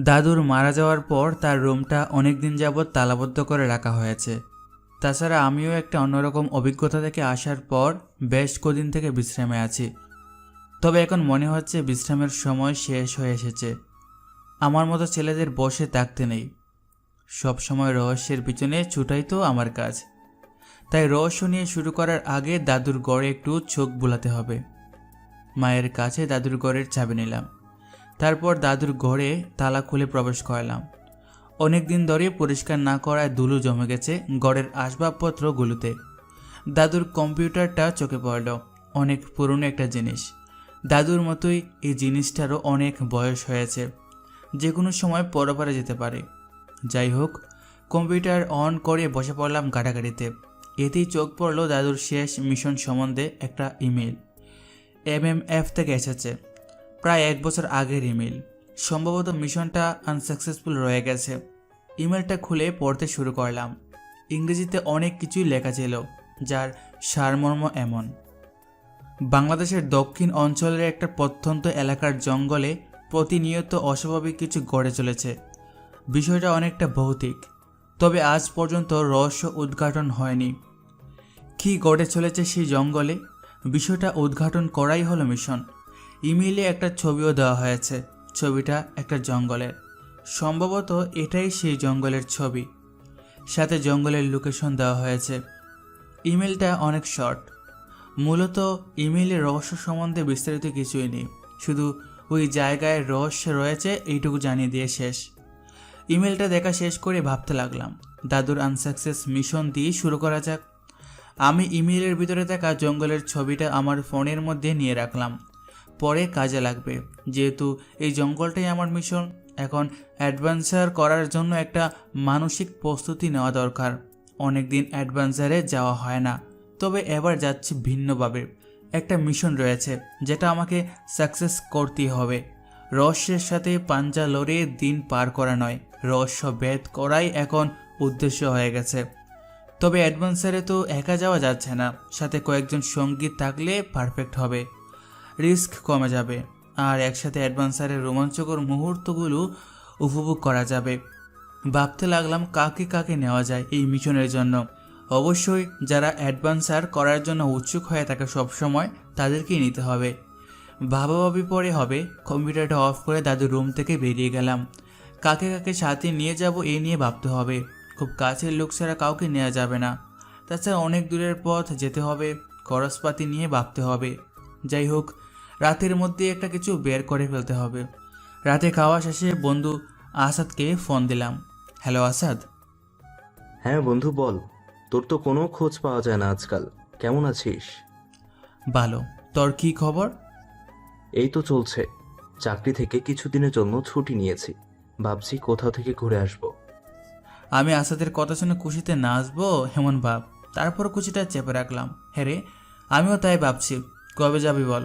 দাদুর মারা যাওয়ার পর তার রুমটা অনেক দিন যাবৎ তালাবদ্ধ করে রাখা হয়েছে। তাছাড়া আমিও একটা অন্যরকম অভিজ্ঞতা থেকে আসার পর বেশ কদিন থেকে বিশ্রামে আছি। তবে এখন মনে হচ্ছে বিশ্রামের সময় শেষ হয়ে এসেছে। আমার মতো ছেলেদের বসে থাকতে নেই, সব সময় রহস্যের পিছনে ছুটাই তো আমার কাজ। তাই রহস্য নিয়ে শুরু করার আগে দাদুর ঘরে একটু চোখ বুলাতে হবে। মায়ের কাছে দাদুর ঘরের চাবি নিলাম, তারপর দাদুর ঘরে তালা খুলে প্রবেশ করলাম। অনেক দিন ধরে পরিষ্কার না করায় ধুলো জমে গেছে ঘরের আসবাবপত্রগুলোতে। দাদুর কম্পিউটারটা চোখে পড়ল, অনেক পুরনো একটা জিনিস। দাদুর মতোই এই জিনিসটারও অনেক বয়স হয়েছে, যে কোনো সময় পরপারে যেতে পারে। যাই হোক, কম্পিউটার অন করে বসে পড়লাম ঘাটাঘাটিতে। এতেই চোখ পড়ল দাদুর শেষ মিশন সম্বন্ধে একটা ইমেল। MMF থেকে এসেছে, প্রায় 1 বছর আগের ইমেল। সম্ভবত মিশনটা আনসাকসেসফুল রয়ে গেছে। ইমেলটা খুলে পড়তে শুরু করলাম। ইংরেজিতে অনেক কিছুই লেখা ছিল, যার সারমর্ম এমন: বাংলাদেশের দক্ষিণ অঞ্চলের একটা প্রত্যন্ত এলাকার জঙ্গলে প্রতিনিয়ত অস্বাভাবিক কিছু ঘটে চলেছে। বিষয়টা অনেকটা ভৌতিক, তবে আজ পর্যন্ত রহস্য উদ্ঘাটন হয়নি। কী ঘটে চলেছে সেই জঙ্গলে, বিষয়টা উদ্ঘাটন করাই হলো মিশন। ইমেইলে একটা ছবিও দেওয়া হয়েছে, ছবিটা একটা জঙ্গলের। সম্ভবত এটাই সেই জঙ্গলের ছবি, সাথে জঙ্গলের লোকেশন দেওয়া হয়েছে। ইমেলটা অনেক শর্ট। মূলত ইমেইলের রহস্য সম্বন্ধে বিস্তারিত কিছুই নেই, শুধু ওই জায়গায় রহস্য রয়েছে এইটুকু জানিয়ে দিয়ে শেষ। ইমেলটা দেখা শেষ করে ভাবতে লাগলাম, দাদুর আনসাকসেস মিশন দিয়ে শুরু করা যাক। আমি ইমেইলের ভিতরে থাকা জঙ্গলের ছবিটা আমার ফোনের মধ্যে নিয়ে রাখলাম, পরে কাজে লাগবে। যেহেতু এই জঙ্গলটাই আমার মিশন, এখন অ্যাডভেঞ্চার করার জন্য একটা মানসিক প্রস্তুতি নেওয়া দরকার। অনেকদিন অ্যাডভেঞ্চারে যাওয়া হয় না, তবে এবার যাচ্ছি ভিন্নভাবে। একটা মিশন রয়েছে যেটা আমাকে সাকসেস করতেই হবে। রহস্যের সাথে পাঞ্জা লড়ে দিন পার করা নয়, রহস্য ভেদ করাই এখন উদ্দেশ্য হয়ে গেছে। তবে অ্যাডভেঞ্চারে তো একা যাওয়া যাচ্ছে না, সাথে কয়েকজন সঙ্গী থাকলে পারফেক্ট হবে। রিস্ক কমে যাবে, আর একসাথে অ্যাডভেঞ্চারের রোমাঞ্চকর মুহূর্তগুলো উপভোগ করা যাবে। ভাবতে লাগলাম কাকে কাকে নেওয়া যায় এই মিশনের জন্য। অবশ্যই যারা অ্যাডভেঞ্চার করার জন্য উৎসুক হয়ে থাকে সবসময়, তাদেরকেই নিতে হবে। ভাবাভাবি পরে হবে। কম্পিউটারটা অফ করে দাদুর রুম থেকে বেরিয়ে গেলাম। কাকে কাকে সাথে নিয়ে যাব এই নিয়ে ভাবতে হবে। খুব কাছের লোক ছাড়া কাউকে নেওয়া যাবে না, তাছাড়া অনেক দূরের পথ যেতে হবে, খরচপাতি নিয়ে ভাবতে হবে। যাই হোক, রাতের মধ্যে একটা কিছু বের করে ফেলতে হবে। রাতে খাওয়া শেষে বন্ধু আসাদকে ফোন দিলাম। হ্যালো আসাদ। হ্যাঁ বন্ধু, বল। তোর তো কোনো খোঁজ পাওয়া যায় না আজকাল, কেমন আছিস? ভালো, তোর কি খবর? এই তো চলছে। চাকরি থেকে কিছুদিনের জন্য ছুটি নিয়েছি, ভাবছি কোথাও থেকে ঘুরে আসব। আমি আসাদের কথা শুনে খুশিতে নাচবো এমন ভাব, তারপর খুশিটা চেপে রাখলাম। হ্যাঁ রে, আমিও তাই ভাবছি। কবে যাবি বল?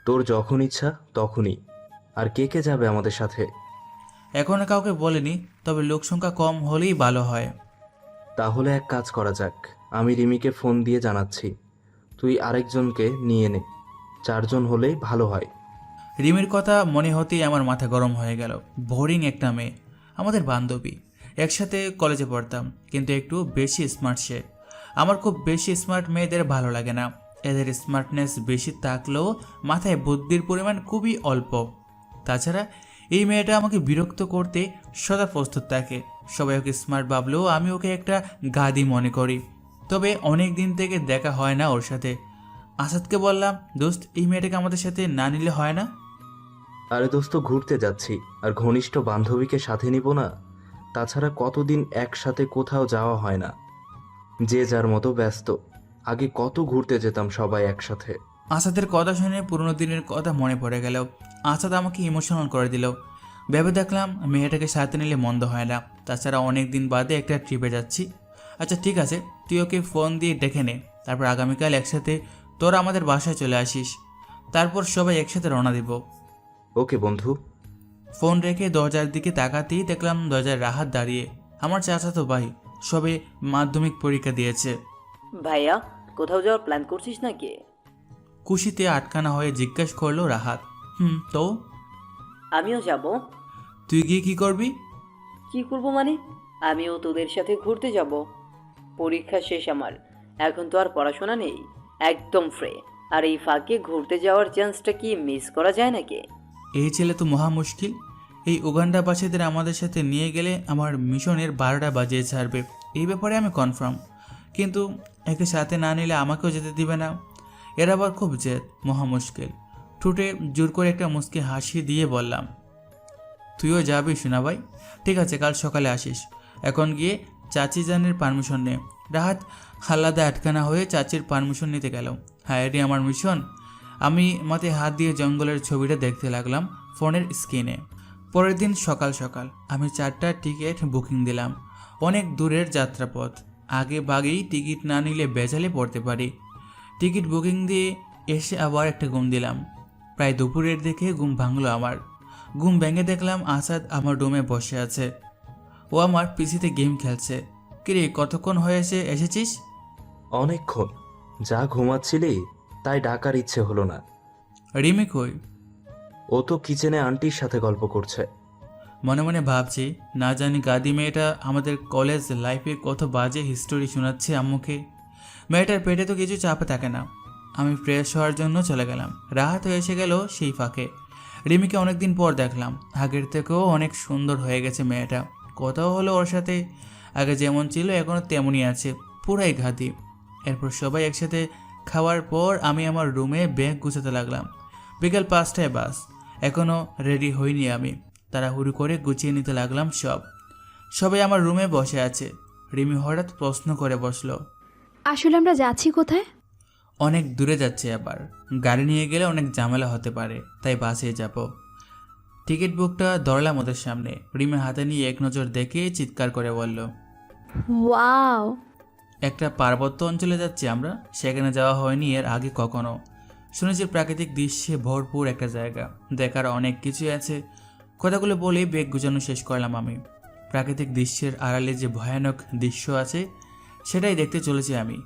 তোর যখন ইচ্ছা তখনই। আর কে কে যাবে আমাদের সাথে? এখনো কাউকে বলিনি, তবে লোক সংখ্যা কম হলেই ভালো হয়। তাহলে এক কাজ করা যাক, আমি রিমিকে ফোন দিয়ে জানাচ্ছি, তুই আরেকজনকে নিয়ে নে। 4 জন হলেই ভালো হয়। রিমির কথা মনে হতেই আমার মাথা গরম হয়ে গেল। বোরিং একটা মেয়ে, আমাদের বান্ধবী, একসাথে কলেজে পড়তাম, কিন্তু একটু বেশি স্মার্ট সে। আমার খুব বেশি স্মার্ট মেয়েদের ভালো লাগে না। এদের স্মার্টনেস বেশি থাকলেও মাথায় বুদ্ধির পরিমাণ খুবই অল্প। তাছাড়া এই মেয়েটা আমাকে বিরক্ত করতে সদা প্রস্তুত থাকে। সবাই ওকে স্মার্ট ভাবলেও আমি ওকে একটা গাদি মনে করি। তবে অনেক দিন থেকে দেখা হয় না ওর সাথে। আসাদকে বললাম, দোস্ত, এই মেয়েটাকে আমাদের সাথে না নিলে হয় না? আরে দোস্ত, ঘুরতে যাচ্ছি, আর ঘনিষ্ঠ বান্ধবীকে সাথে নিব না? তাছাড়া কতদিন একসাথে কোথাও যাওয়া হয় না, যে যার মতো ব্যস্ত। আগে কত ঘুরতে যেতাম সবাই একসাথে। আসাদের কথা শুনে পুরোনো দিনের কথা মনে পড়ে গেল। আসাদ আমাকে ইমোশনাল করে দিল। ভেবে দেখলাম মেয়েটাকে সাথে নিলে মন্দ হয় না। তাছাড়া অনেক দিন বাদে একটা ট্রিপে যাচ্ছি। আচ্ছা ঠিক আছে, তুই ওকে ফোন দিয়ে ডেকে নে, তারপর আগামীকাল একসাথে তোরা আমাদের বাসায় চলে আসিস। তারপর সবাই একসাথে রওনা দিব। ওকে বন্ধু। ফোন রেখে দরজার দিকে তাকাতেই দেখলাম দরজায় রাহাত দাঁড়িয়ে। আমার চাচাতো ভাই, সবে মাধ্যমিক পরীক্ষা দিয়েছে। ভাইয়া, কোথাও যাওয়ার প্ল্যান করছিস নাকি? খুশিতে আটকানা হয়ে জিজ্ঞেস করলো রাহাত। তো আমিও যাব। তুই গিয়ে কি করবি? কি করব মানে? আমিও তোদের সাথে ঘুরতে যাব। পরীক্ষা শেষ আমার, এখন তো আর পড়াশোনা নেই, একদম ফ্রি। আর এই ফাঁকে ঘুরতে যাওয়ার চান্সটা কি মিস করা যায় নাকি? এই ছেলে তো মহা মুশকিল। এই উগান্ডাবাসীদের আমাদের সাথে নিয়ে গেলে আমার মিশনের 12টা বাজিয়ে ছাড়বে, এই ব্যাপারে আমি কনফার্ম। কিন্তু একে সাথে না নিলে আমাকেও যেতে দিবে না। এর আবার খুব জেদ, মহা মুশকিল। ঠোঁটে জোর করে একটা মুচকি হাসি দিয়ে বললাম, তুইও যাবি সোনা ভাই? ঠিক আছে, কাল সকালে আসিস। এখন গিয়ে চাচি জানের পারমিশন নে। রাহাত হাল্লাদে আটকানা হয়ে চাচির পারমিশন নিতে গেল। হ্যাঁ, এটি আমার মিশন। আমি মাথায় হাত দিয়ে জঙ্গলের ছবিটা দেখতে লাগলাম ফোনের স্ক্রিনে। পরের দিন সকাল সকাল আমি 4টা টিকিট বুকিং দিলাম। অনেক দূরের যাত্রাপথ, আগে ভাগেই টিকিট না নিলে বেজালে পড়তে পারি। টিকিট বুকিং দিয়ে এসে আবার একটা ঘুম দিলাম। প্রায় দুপুরের দিকে ঘুম ভাঙলো আমার। ঘুম ভেঙে দেখলাম আসাদ আমার রুমে বসে আছে। ও আমার পিসিতে গেম খেলছে। কিরে, কতক্ষণ হয়েছে এসেছিস? অনেকক্ষণ। যা ঘুমাচ্ছিলি তাই ডাকার ইচ্ছে হলো না। রিমি কই? ও তো কিচেনে আন্টির সাথে গল্প করছে। মনে মনে ভাবছি, না জানি গাদি মেয়েটা আমাদের কলেজ লাইফে কত বাজে হিস্টোরি শোনাচ্ছে আম্মুকে। মেয়েটার পেটে তো কিছু চাপে থাকে না। আমি ফ্রেশ হওয়ার জন্য চলে গেলাম। রাহাত এসে গেল সেই ফাঁকে। রিমিকে অনেকদিন পর দেখলাম। আগের থেকেও অনেক সুন্দর হয়ে গেছে মেয়েটা। কথাও হলো ওর সাথে। আগে যেমন ছিল এখনও তেমনই আছে, পুরাই ঘাতি। এরপর সবাই একসাথে খাওয়ার পর আমি আমার রুমে ব্যাগ গুছাতে লাগলাম। বিকেল 5টায় বাস। এখনও রেডি হইনি আমি। তাড়াহুড়ো করে গুছিয়ে নিতে লাগলাম সব। সবাই আমার রুমে বসে আছে। রিমি হঠাৎ প্রশ্ন করে বসলো, আসলে আমরা যাচ্ছি কোথায়? অনেক দূরে যাচ্ছে আবার। গাড়ি নিয়ে গেলে অনেক ঝামেলা হতে পারে, তাই বাসে যাব। টিকিট বুকটা ধরলাম ওদের সামনে। রিমি হাতে নিয়ে এক নজর দেখে চিৎকার করে বলল, ওয়াও! একটা পার্বত্য অঞ্চলে যাচ্ছি আমরা। সেখানে যাওয়া হয়নি এর আগে কখনো। শুনেছি প্রাকৃতিক দৃশ্যে ভরপুর একটা জায়গা, দেখার অনেক কিছু আছে। কথাগুলো বলে বেগ গুজানো শেষ করলাম আমি। প্রাকৃতিক দৃশ্যের আড়ালে যে ভয়ানক দৃশ্য আছে সেটাই দেখতে চলেছি আমি।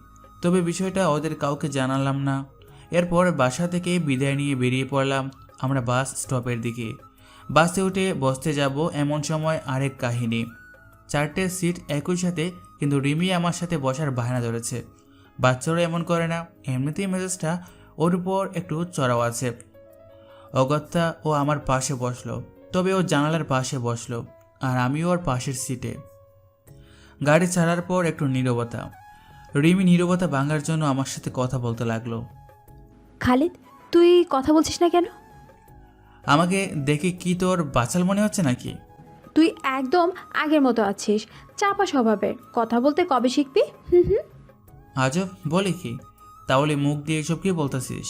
তবে বিষয়টা ওদের কাউকে জানালাম না। এরপর বাসা থেকে বিদায় নিয়ে বেরিয়ে পড়লাম আমরা বাস স্টপের দিকে। বাসে উঠে বসতে যাব এমন সময় আরেক কাহিনী। 4টে সিট একই সাথে, কিন্তু রিমি আমার সাথে বসার বাহানা ধরেছে। বাচ্চারা এমন করে না, এমনিতেই মেজাজটা ওর উপর একটু চড়াও আছে। অগত্যা ও আমার পাশে বসলো, তবে ও জানালার পাশে বসলো আর আমিও ওর পাশের সিটে। গাড়ি ছাড়ার পর একটু নীরবতা। রিমি নীরবতা ভাঙার জন্য আমার সাথে কথা বলতে লাগলো। খালিদ, তুই কথা বলছিস না কেন? আমাকে দেখে কি তোর বাচাল মনে হচ্ছে নাকি? তুই একদম আগের মতো আছিস, চাপা স্বভাবের। কথা বলতে কবে শিখবি? হুম। আজব, বলে কি? তাহলে মুখ দিয়ে এসব কি বলতেছিস?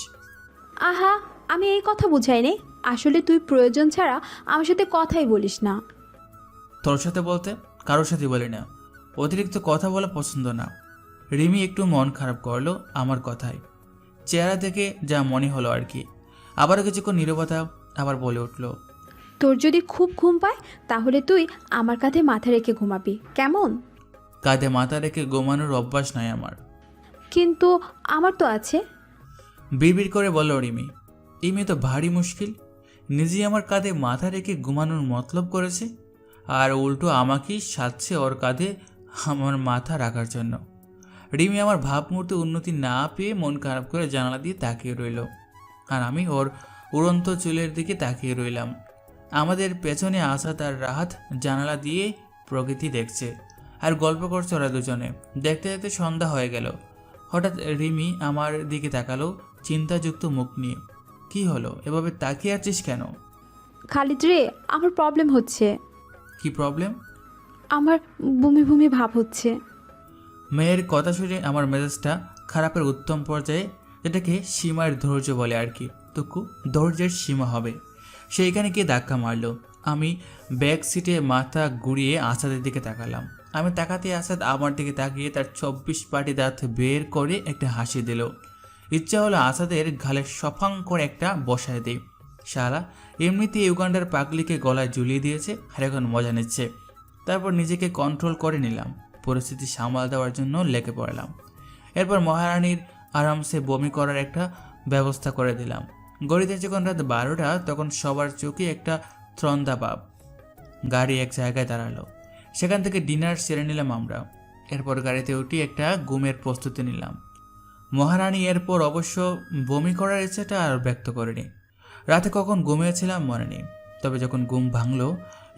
আহা, আমি এই কথা বুঝাইনি। আসলে তুই প্রয়োজন ছাড়া আমার সাথে কথাই বলিস না। তোর সাথে বলতে কারোর সাথে বলি না। অতিরিক্ত কথা বলা পছন্দ না। রিমি একটু মন খারাপ করলো আমার কথায়। চেহারা দেখে যা মনে হলো আর কি। আবারও কিছুক্ষণ নীরবতা, আবার বলে উঠল, তোর যদি খুব ঘুম পায় তাহলে তুই আমার কাঁধে মাথা রেখে ঘুমাবি, কেমন? কাঁধে মাথা রেখে ঘুমানোর অভ্যাস নাই আমার। কিন্তু আমার তো আছে। বিড়বিড় করে বলল রিমি। এই মেয়ে তো ভারী মুশকিল। নিজেই আমার কাঁধে মাথা রেখে ঘুমানোর মতলব করেছে, আর উল্টো আমাকেই সাজছে ওর কাঁধে আমার মাথা রাখার জন্য। রিমি আমার ভাবমূর্তি উন্নতি না পেয়ে মন খারাপ করে জানালা দিয়ে তাকিয়ে রইল, আর আমি ওর উড়ন্ত চুলের দিকে তাকিয়ে রইলাম। আমাদের পেছনে আসা তার রাহাত জানালা দিয়ে প্রকৃতি দেখছে আর গল্প করছে ওরা দুজনে। দেখতে দেখতে সন্ধ্যা হয়ে গেল। হঠাৎ রিমি আমার দিকে তাকালো চিন্তাযুক্ত মুখ নিয়ে। কি হলো, এভাবে তাকিয়ে আছিস কেন? খালিদ রে, আমার প্রবলেম হচ্ছে। কি প্রবলেম? আমার বমি বমি ভাব হচ্ছে। মেয়ের কথা শুনে আমার মেজাজটা খারাপের উত্তম পর্যায়ে, যেটাকে সীমার ধৈর্য বলে আর কি। টুকু ধৈর্যের সীমা হবে। সেইখানে গিয়ে ধাক্কা মারলো। আমি ব্যাক সিটে মাথা ঘুরিয়ে আসাদের দিকে তাকালাম। আমি তাকাতে আসাদ আমার দিকে তাকিয়ে তার 24 পাটি দাঁত বের করে একটা হাসি দিল। ইচ্ছা হলো আসাদের গালে সফাং করে একটা বসায় দিই। শালা এমনিতে ইউগান্ডার পাগলিকে গলায় ঝুলিয়ে দিয়েছে আর এখন মজা নিচ্ছে। তারপর নিজেকে কন্ট্রোল করে নিলাম। পরিস্থিতি সামাল দেওয়ার জন্য লেগে পড়লাম। এরপর মহারানীর আরামসে বমি করার একটা ব্যবস্থা করে দিলাম। গড়িতে যখন রাত 12টা তখন সবার চোখে একটা ত্রন্দা ভাব। গাড়ি এক জায়গায় দাঁড়ালো, সেখান থেকে ডিনার সেরে নিলাম আমরা। এরপর গাড়িতে উঠে একটা ঘুমের প্রস্তুতি নিলাম। মহারানী এরপর অবশ্য বমি করার ইচ্ছাটা আর ব্যক্ত করেনি। রাতে কখন ঘুমিয়েছিলাম মনে নেই, তবে যখন ঘুম ভাঙলো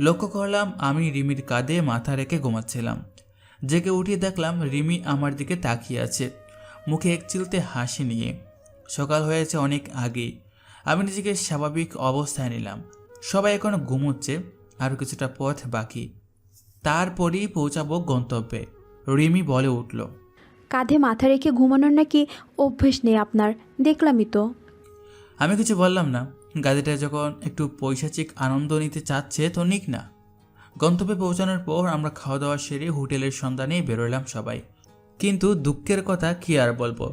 লক্ষ্য করলাম আমি রিমির কাঁধে মাথা রেখে ঘুমাচ্ছিলাম। জেগে উঠিয়ে দেখলাম রিমি আমার দিকে তাকিয়ে আছে, মুখে এক চিলতে হাসি নিয়ে। সকাল হয়েছে অনেক আগেই। আমি নিজেকে স্বাভাবিক অবস্থায় নিলাম। সবাই এখনো ঘুমোচ্ছে, আরও কিছুটা পথ বাকি, তারপরেই পৌঁছাবো গন্তব্যে। রিমি বলে উঠল, কাঁধে মাথা রেখে ঘুমানোর নাকি অভ্যেস নেই আপনার, দেখলামই তো। আমি কিছু বললাম না। গাড়িটা যখন একটু পৈশাচিক আনন্দ নিতে চাচ্ছে তো নিক না। গন্তব্যে পৌঁছানোর পর আমরা খাওয়া দাওয়া সেরে হোটেলের সন্ধানে বেরোলাম সবাই। কিন্তু দুঃখের কথা কি আর বলবো,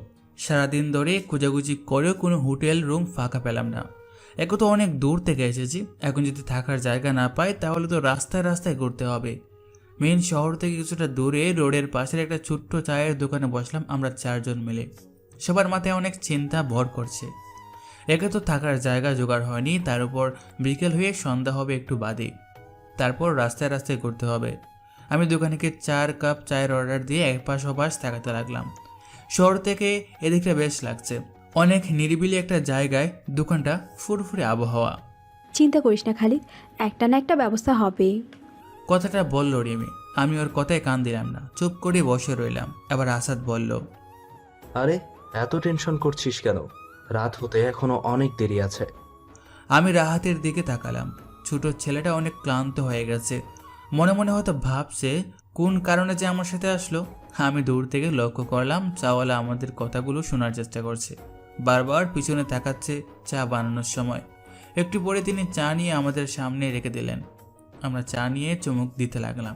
সারাদিন ধরে খোঁজাখুঁজি করেও কোনো হোটেল রুম ফাঁকা পেলাম না। একে তো অনেক দূর থেকে এসেছি, এখন যদি থাকার জায়গা না পাই তাহলে তো রাস্তায় রাস্তায় ঘুরতে হবে। মেইন শহর থেকে কিছুটা দূরে রোডের পাশের একটা ছোট্ট চায়ের দোকানে বসলাম আমরা 4 জন মিলে। সবার মাথায় অনেক চিন্তা ভর করছে। একে তো থাকার জায়গা জোগাড় হয়নি, তার উপর বিকেল হয়ে সন্ধ্যা হবে একটু বাদে, তারপর রাস্তায় রাস্তায় ঘুরতে হবে। আমি দোকানিকে 4 কাপ চায়ের অর্ডার দিয়ে একপাশ ওপাশ তাকাতে লাগলাম। শহর থেকে এদিকটা বেশ লাগছে, অনেক নিরিবিলি একটা জায়গায় দোকানটা, ফুরফুরে আবহাওয়া। চিন্তা করিস না খালিদ, একটা না একটা ব্যবস্থা হবে। কথাটা বলল রিমি। আমি ওর কথায় কান দিলাম না, চুপ করে বসে রইলাম। এবার আসাদ বলল, আরে এত টেনশন করছিস কেন? রাত হতে এখনো অনেক দেরি আছে। আমি রাহাতের দিকে তাকালাম। ছোট ছেলেটা অনেক ক্লান্ত হয়ে গেছে, মনে মনে হয়তো ভাবছে কোন কারণে যে আমার সাথে আসলো। আমি দূর থেকে লক্ষ্য করলাম চাওয়ালা আমাদের কথাগুলো শোনার চেষ্টা করছে, বারবার পিছনে তাকাচ্ছে চা বানানোর সময়। একটু পরে তিনি চা নিয়ে আমাদের সামনে রেখে দিলেন। আমরা চা নিয়ে চুমুক দিতে লাগলাম,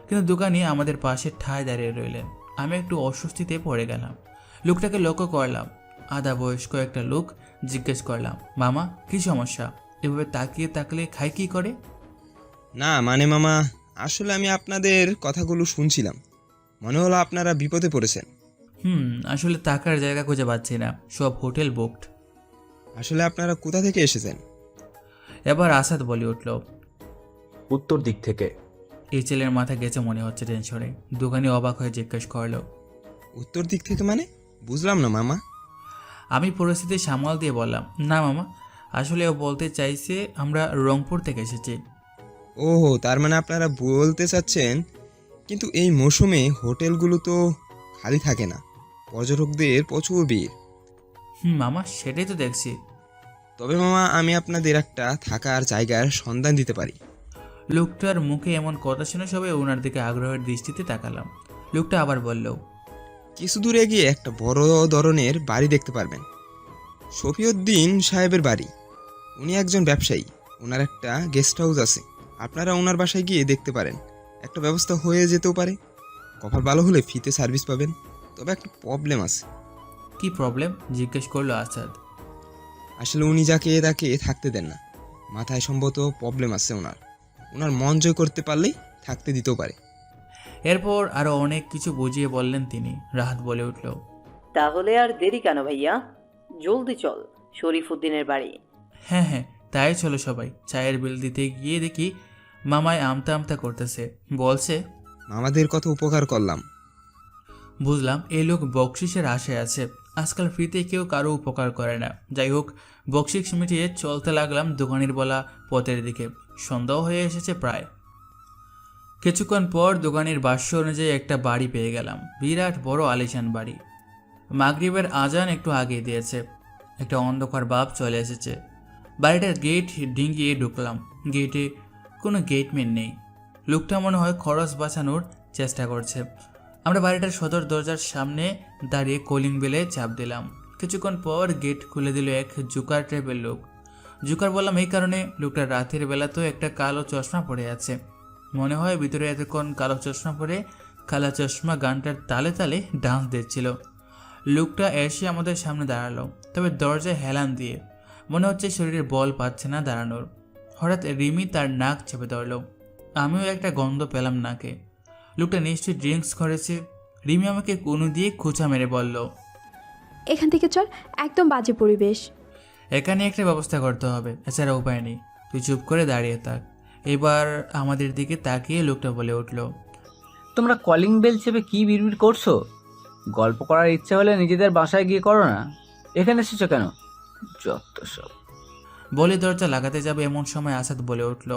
কিন্তু দোকানি আমাদের পাশে ঠায় দাঁড়িয়ে রইলেন। আমি একটু অস্বস্তিতে পড়ে গেলাম। লোকটাকে লক্ষ্য করলাম, আধা বয়স্ক একটা লোক। জিজ্ঞেস করলাম, মামা কি সমস্যা? এভাবে তাকিয়ে থাকলে খাই কি করে? না মানে মামা, আসলে আমি আপনাদের কথাগুলো শুনছিলাম, মনে হলো আপনারা বিপদে পড়েছেন। আসলে থাকার জায়গা খুঁজে পাচ্ছি না, সব হোটেল বুকড। আসলে আপনারা কোথা থেকে এসেছেন? এবার আসাদ বলে উঠল, উত্তর দিক থেকে। এই ছেলের মাথা গেছে মনে হচ্ছে টেনশনে। দোকানি অবাক হয়ে জিজ্ঞেস করলো, উত্তর দিক থেকে মানে? বুঝলাম না মামা। আমি পরিস্থিতি সামাল দিয়ে বললাম, না মামা, আসলে ও বলতে চাইছে আমরা রংপুর থেকে এসেছি। ওহো, তার মানে আপনারা বলতে চাচ্ছেন, কিন্তু এই মৌসুমে হোটেলগুলো তো খালি থাকে না, পর্যটকদের প্রচুর ভিড়। মামা সেটাই তো দেখছি। তবে মামা আমি আপনাদের একটা থাকার জায়গার সন্ধান দিতে পারি। লোকটার মুখে এমন কথা শুনে সবাই ওনার দিকে আগ্রহের দৃষ্টিতে তাকালাম। লোকটা আবার বলল, কিছু দূরে গিয়ে একটা বড় ধরনের বাড়ি দেখতে পারবেন, শফিউদ্দিন সাহেবের বাড়ি। উনি একজন ব্যবসায়ী, ওনার একটা গেস্ট হাউস আছে, আপনারা ওনার বাসায় গিয়ে দেখতে পারেন। একটা ব্যবস্থা হয়ে যেতেও পারে, কপাল ভালো হলে ফ্রিতে সার্ভিস পাবেন। তবে একটা প্রবলেম আছে। কি প্রবলেম? জিজ্ঞেস করলো আসাদ। আসলে উনি যাকে তাকে থাকতে দেন না, মাথায় সম্ভবত প্রবলেম আছে ওনার। ওনার মন জয় করতে পারলেই থাকতে দিতেও পারে। এরপর আরো অনেক কিছু বুঝিয়ে বললেন তিনি। রাহাত বলে উঠল, তাহলে আর দেরি কেন ভাইয়া, জলদি চল শরীফুদ্দিনের বাড়ি। হ্যাঁ হ্যাঁ তাই চলো সবাই। চায়ের বিল দিতে গিয়ে দেখি মামায় আমতা আমতা করতেছে, বলছে, মামাদের কত উপকার করলাম। বুঝলাম এই লোক বকশিসের আশায় আছে। আজকাল ফ্রিতে কেউ কারো উপকার করে না। যাই হোক, বকশিস মিটিয়ে চলতে লাগলাম দোকানের বলা পথের দিকে। সন্ধ্যাও হয়ে এসেছে প্রায়। কিছুক্ষণ পর দোকানের ভাষ্য অনুযায়ী একটা বাড়ি পেয়ে গেলাম, বিরাট বড় আলিশান বাড়ি। মাগরিবের আজান একটু আগে দিয়েছে, একটা অন্ধকার ভাব চলে এসেছে। বাড়িটার গেট ডিঙ্গিয়ে ঢুকলাম। গেটে কোনো গেটম্যান নেই। লোকটা মনে হয় খরচ বাঁচানোর চেষ্টা করছে। আমরা বাড়িটার সদর দরজার সামনে দাঁড়িয়ে কলিং বেলে চাপ দিলাম। কিছুক্ষণ পর গেট খুলে দিল এক জুকার টাইপের লোক। জুকার বললাম এই কারণে, লোকটা রাতের বেলাতেও একটা কালো চশমা পরে আছে। মনে হয় ভিতরে এতক্ষণ কালো চশমা পরে কালা চশমা গানটার তালে তালে ডান্স দিচ্ছিল। লোকটা এসে আমাদের সামনে দাঁড়ালো, তবে দরজায় হেলান দিয়ে। মনে হচ্ছে শরীরের বল পাচ্ছে না দাঁড়ানোর। হঠাৎ রিমি তার নাক চেপে ধরল। আমিও একটা গন্ধ পেলাম নাকে। লোকটা নিশ্চয়ই ড্রিঙ্কস করেছে। রিমি আমাকে কোনো দিয়ে খোঁচা মেরে বলল, এখান থেকে চল, একদম বাজে পরিবেশ। এখানে একটা ব্যবস্থা করতে হবে, এছাড়া উপায় নেই। তুই চুপ করে দাঁড়িয়ে থাক। এবার আমাদের দিকে তাকিয়ে লোকটা বলে উঠল, তোমরা কলিং বেল চেপে কি বিড়বিড় করছো? গল্প করার ইচ্ছা হলে নিজেদের বাসায় গিয়ে করো না, এখানে এসেছো কেন? যত সব। বলে দরজা লাগাতে যাবে এমন সময় আসাদ বলে উঠল,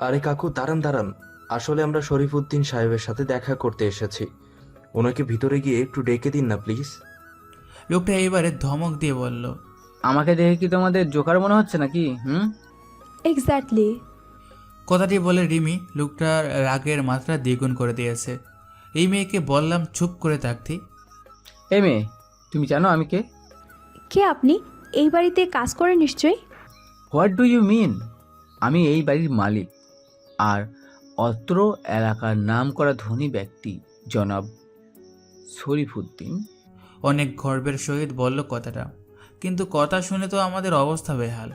আরে কাকু, দাঁড়ান দাঁড়ান, আসলে আমরা শরীফুদ্দিন সাহেবের সাথে দেখা করতে এসেছি। ওনাকে ভিতরে গিয়ে একটু ডেকে দিন না প্লিজ। লোকটা এবারে ধমক দিয়ে বলল, আমাকে দেখে কি তোমাদের জোকার মনে হচ্ছে নাকি? এক্স্যাক্টলি। কথাটি বলে রিমি লোকটার রাগের মাত্রা দ্বিগুণ করে দিয়েছে। এই মেয়েকে বললাম চুপ করে থাকতে। এ মেয়ে, তুমি জানো আমি কে? কে আপনি? এই বাড়িতে কাজ করেন নিশ্চয়ই। What do you mean? আমি এই বাড়ির মালিক আর অত্র এলাকার নাম করা ধনী ব্যক্তি জনাব শরীফুদ্দিন। অনেক গর্বের সহিত বলল কথাটা, কিন্তু কথা শুনে তো আমাদের অবস্থা বেহাল।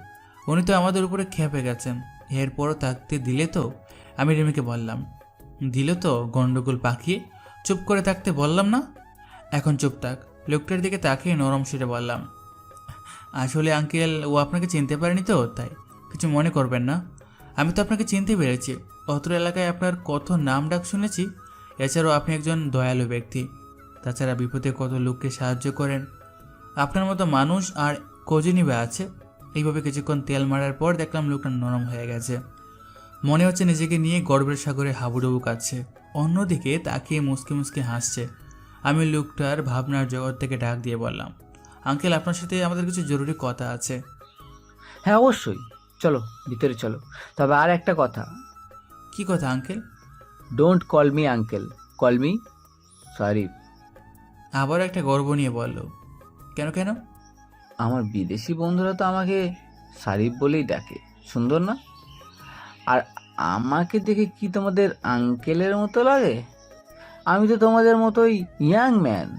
উনি তো আমাদের উপরে খেপে গেছেন। এরপরও থাকতে দিলে তো? আমি রিমিকে বললাম, দিল তো গন্ডগোল পাকিয়ে। চুপ করে থাকতে বললাম না? এখন চুপ থাক। লোকটার দিকে তাকিয়ে নরম সুরে বললাম, আসলে আঙ্কেল, ও আপনাকে চিনতে পারেনি তো, তাই কিছু মনে করবেন না। আমি তো আপনাকে চিনতে পেরেছি। অত্র এলাকায় আপনার কত নাম ডাক শুনেছি। এছাড়াও আপনি একজন দয়ালু ব্যক্তি। তাছাড়া বিপদে কত লোককে সাহায্য করেন। আপনার মতো মানুষ আর কজনই বা আছে। এইভাবে কিছুক্ষণ তেল মারার পর দেখলাম লোকটা নরম হয়ে গেছে। মনে হচ্ছে নিজেকে নিয়ে গর্বের সাগরে হাবুডুবু কাটছে। অন্যদিকে তাকিয়ে মুসকে মুসকে হাসছে। আমি লোকটার ভাবনার জগৎ থেকে ডাক দিয়ে বললাম, আঙ্কেল, আপনার সাথে আমাদের কিছু জরুরি কথা আছে। হ্যাঁ অবশ্যই, চলো ভিতরে চলো। তবে আর একটা কথা, কি কথা uncle? Don't call me uncle, call me Sharif. আবার একটা গর্ব নিয়ে বলল, কেন কেন? আমার বিদেশি বন্ধুরা তো আমাকে শরীফ বলেই ডাকে, সুন্দর না? আর আমাকে দেখে কি তোমাদের আঙ্কেলের মতো লাগে? আমি তো তোমাদের মতোই ইয়াং ম্যান।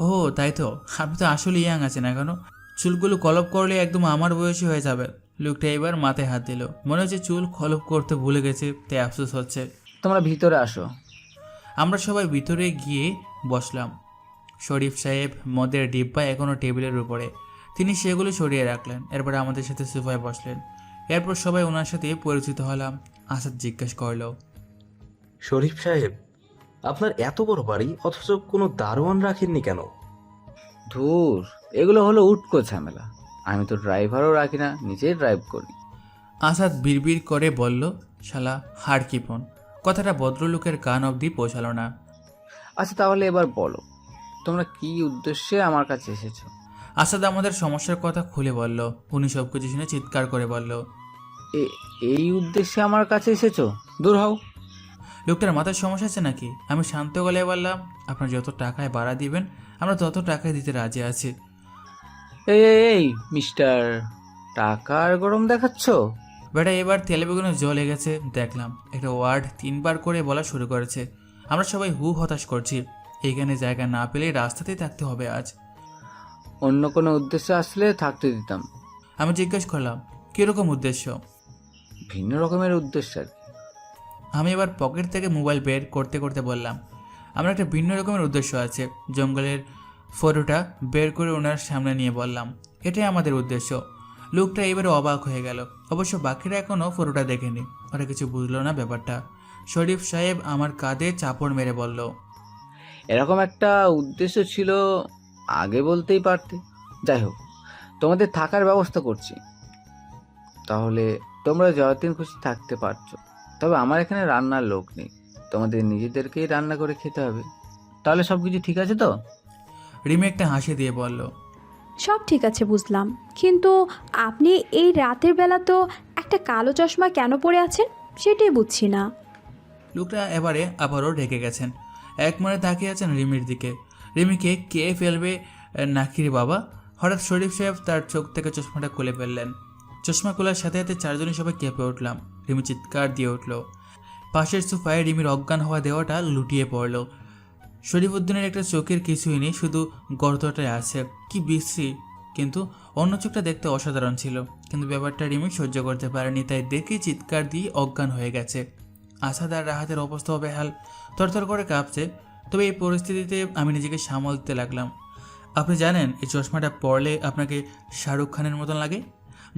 ও তাই তো, আপনি তো আসলে ইয়াং আছেন এখনো। চুলগুলো কলপ করলে একদম আমার বয়সী হয়ে যাবে। লোকটা এবার মাথায় হাত দিল। মনে হচ্ছে চুল কলপ করতে ভুলে গেছে, তাই আফসোস হচ্ছে। তোমরা ভিতরে আসো। আমরা সবাই ভিতরে গিয়ে বসলাম। শরীফ সাহেব মদের ডিব্বা এখনও টেবিলের উপরে, তিনি সেগুলো সরিয়ে রাখলেন। এরপর আমাদের সাথে সোফায় বসলেন। এরপর সবাই ওনার সাথে পরিচিত হলাম। আসাদ জিজ্ঞেস করল, শরীফ সাহেব, আপনার এত বড় বাড়ি অথচ কোনো দারোয়ান রাখেননি কেন? ধুর, এগুলো হলো উটকো ঝামেলা। আমি তো ড্রাইভারও রাখি না, নিজেই ড্রাইভ করি। আসাদ বিড়বিড় করে বলল, শালা হাড় কিপন। কথাটা ভদ্রলোকের কান অবধি পৌঁছালো না। আচ্ছা তাহলে এবার বলো, তোমরা কি উদ্দেশ্যে আমার কাছে এসেছো? আসাদ আমাদের সমস্যার কথা খুলে বলল। উনি সব কিছু শুনে চিৎকার করে বলল, এই উদ্দেশ্যে আমার কাছে এসেছো? দূর হও। লোকটার মাথার সমস্যা আছে নাকি? আমি শান্ত গলায় বললাম, আপনার যত টাকায় ভাড়া দিবেন আমরা তত টাকায় দিতে রাজি আছি। এই মিস্টার, টাকার গরম দেখাচ্ছ? বেটা এবার তেলে বেগুনে জ্বলে গেছে। দেখলাম একটা ওয়ার্ড 3 বার করে বলা শুরু করেছে। আমরা সবাই হতাশ করছি। এইখানে জায়গা না পেলে রাস্তাতেই থাকতে হবে আজ। অন্য কোনো উদ্দেশ্যে আসলে থাকতে দিতাম। আমি জিজ্ঞেস করলাম, কীরকম উদ্দেশ্য? ভিন্ন রকমের উদ্দেশ্য আর কি। আমি এবার পকেট থেকে মোবাইল বের করতে করতে বললাম, আমার একটা ভিন্ন রকমের উদ্দেশ্য আছে। জঙ্গলের ফটোটা বের করে ওনার সামনে নিয়ে বললাম, এটাই আমাদের উদ্দেশ্য। লোকটা এবারে অবাক হয়ে গেল। অবশ্য বাকিরা এখনও ফটোটা দেখেনি। ওরা কিছু বুঝলো না ব্যাপারটা। শরীফ সাহেব আমার কাঁধে চাপড় মেরে বলল, এরকম একটা উদ্দেশ্য ছিল, আগে বলতেই পারতে। যাই হোক, তোমাদের থাকার ব্যবস্থা করছি, তাহলে তোমরা যতদিন খুশি থাকতে পারছো। তবে আমার এখানে রান্নার লোক নেই, তোমাদের নিজেদেরকেই রান্না করে খেতে হবে। তাহলে সব কিছু ঠিক আছে তো? রিমি একটা হাসি দিয়ে বলল, সব ঠিক আছে বুঝলাম, কিন্তু আপনি এই রাতের বেলা তো একটা কালো চশমা কেন পরে আছেন সেটাই বুঝছি না। লোকটা এবারে আবারও ঢেকে গেছেন। এক মনে তাকিয়ে আছেন রিমির দিকে। রিমিকে কে ফেলবে নাকি রে বাবা? হঠাৎ শরীফ সাহেব তার চোখ থেকে চশমাটা খুলে ফেললেন। চশমা খোলার সাথে সাথে চারজনই সবাই কেঁপে উঠলাম। রিমি চিৎকার দিয়ে উঠল। পাশের সোফায় রিমির অজ্ঞান হওয়া দেওয়াটা লুটিয়ে পড়ল। শরীফুদ্দিনের একটা চোখের কিছুই নেই, শুধু গর্তটায় আছে। কি বিশ্রী! কিন্তু অন্য চোখটা দেখতে অসাধারণ ছিল। কিন্তু ব্যাপারটা রিমি সহ্য করতে পারেনি, তাই দেখে চিৎকার দিয়ে অজ্ঞান হয়ে গেছে। আসাদ আর রাহাতের অবস্থা বেহাল, থরথর করে কাঁপছে। তবে এই পরিস্থিতিতে আমি নিজেকে সামাল দিতে লাগলাম। আপনি জানেন এই চশমাটা পরলে আপনাকে শাহরুখ খানের মতন লাগে।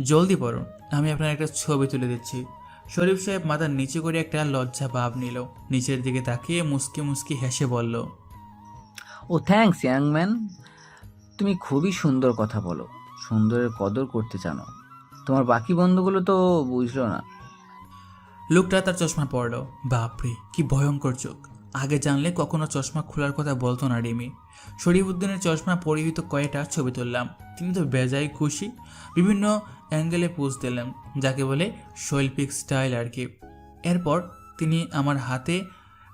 জলদি পড়ুন, আমি আপনার একটা ছবি তুলে দিচ্ছি। শরীফ সাহেব মাথা নিচু করে একটা লজ্জা ভাব নিল, নিচের দিকে তাকিয়ে মুস্কি মুস্কি হেসে বলল, ও থ্যাঙ্কস ইয়াং ম্যান, তুমি খুবই সুন্দর কথা বলো, সুন্দরের কদর করতে জানো। তোমার বাকি বন্ধুগুলো তো বুঝলো না। লোকটা তার চশমা পরল। বাপরে কি ভয়ঙ্কর চোখ! আগে জানলে কখনো চশমা খোলার কথা বলতো না রিমি। শরীফউদ্দিনের চশমা পরিহিত কয়েকটা ছবি তুললাম। তিনি তো বেজায় খুশি, বিভিন্ন অ্যাঙ্গেলে পোজ দিলেন, যাকে বলে শৈল্পিক স্টাইল আর কি। এরপর তিনি আমার হাতে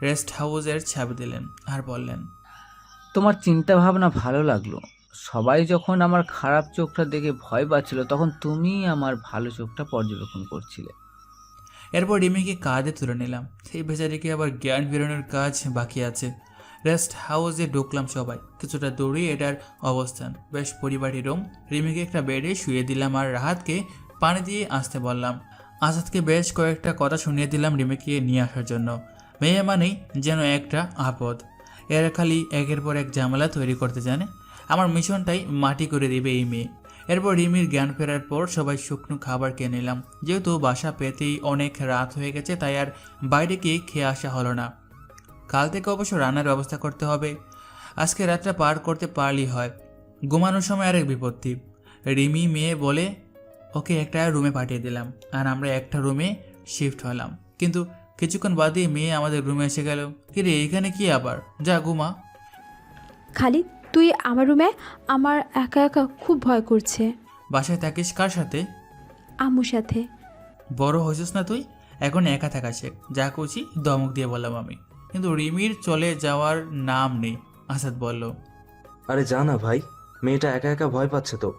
রেস্ট হাউসের ছাবি দিলেন আর বললেন, তোমার চিন্তা ভাবনা ভালো লাগলো। সবাই যখন আমার খারাপ চোখটা দেখে ভয় পাচ্ছিল, তখন তুমি আমার ভালো চোখটা পর্যবেক্ষণ করছিলে। এরপর রিমিকে কাঁধে তুলে নিলাম। সেই বেচারিকে আবার জ্ঞান ফেরানোর কাজ বাকি আছে। রেস্ট হাউসে ঢুকলাম সবাই। কিছুটা দূরে এটার অবস্থান, বেশ পরিবারী রুম। রিমিকে একটা বেডে শুয়ে দিলাম আর রাহাতকে পানি দিয়ে আসতে বললাম। আসাদকে বেশ কয়েকটা কথা শুনিয়ে দিলাম রিমিকে নিয়ে আসার জন্য। মেয়ে মানেই যেন একটা আপদ, এরা খালি একের পর এক ঝামেলা তৈরি করতে জানে। আমার মিশনটাই মাটি করে দিবে এই মেয়ে। এরপর রিমির জ্ঞান ফেরার পর সবাই শুকনো খাবার খেয়ে নিলাম। যেহেতু বাসা পেতেই অনেক রাত হয়ে গেছে, তাই আর বাইরে গিয়ে খেয়ে আসা হলো না। কাল থেকে অবশ্য রান্নার ব্যবস্থা করতে হবে। আজকে রাতটা পার করতে পারলেই হয়। ঘুমানোর সময় আরেক বিপত্তি। রিমি মেয়ে বলে ওকে একটা রুমে পাঠিয়ে দিলাম আর আমরা একটা রুমে শিফট হলাম। কিন্তু কিছুক্ষণ বাদেই মেয়ে আমাদের রুমে এসে গেল। কিরে এখানে কি আবার, যা ঘুমা। খালিদ, তুই আমার রুমে। আমার একা একা খুব ভয় করছে। বাসায় থাকিস কার সাথে? আম্মুর সাথে। বড় হয়েছিস না তুই, এখন একা থাকা শেখ। যা করছি ধমক দিয়ে বললাম আমি। কিন্তু রিমির চলে যাওয়ার নাম নেই। আসাদ বলল, আরে যা না ভাই, মেয়েটা একা একা ভয় পাচ্ছে তো।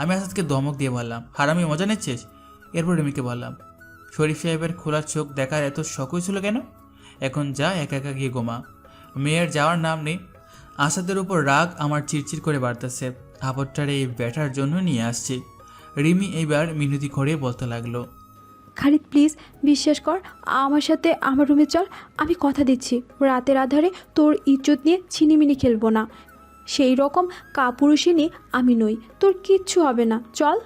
আমি আসাদকে ধমক দিয়ে বললাম, হারামি মজা নিচ্ছিস? এরপর রিমিকে বললাম, শরীফ সাহেবের খোলা চোখ দেখার এত শখই ছিল কেন? এখন যা একা একা গিয়ে ঘুমা। মেয়ের যাওয়ার নাম নেই। আসাদের উপর রাগ আমার চিরচির করে বাড়তেছে। আপদটার এই ব্যাটার জন্য নিয়ে আসছি। রিমি এইবার মিনতি করে বলতে লাগলো, খালিদ প্লিজ বিশ্বাস কর, আমার সাথে আমার রুমে চল। আমি কথা দিচ্ছি রাতের আধারে তোর ইজ্জত নিয়ে ছিনিমিনি খেলবো না। সেই রকম কাপুরুষিনী আমি নই, তোর কিচ্ছু হবে না, চল।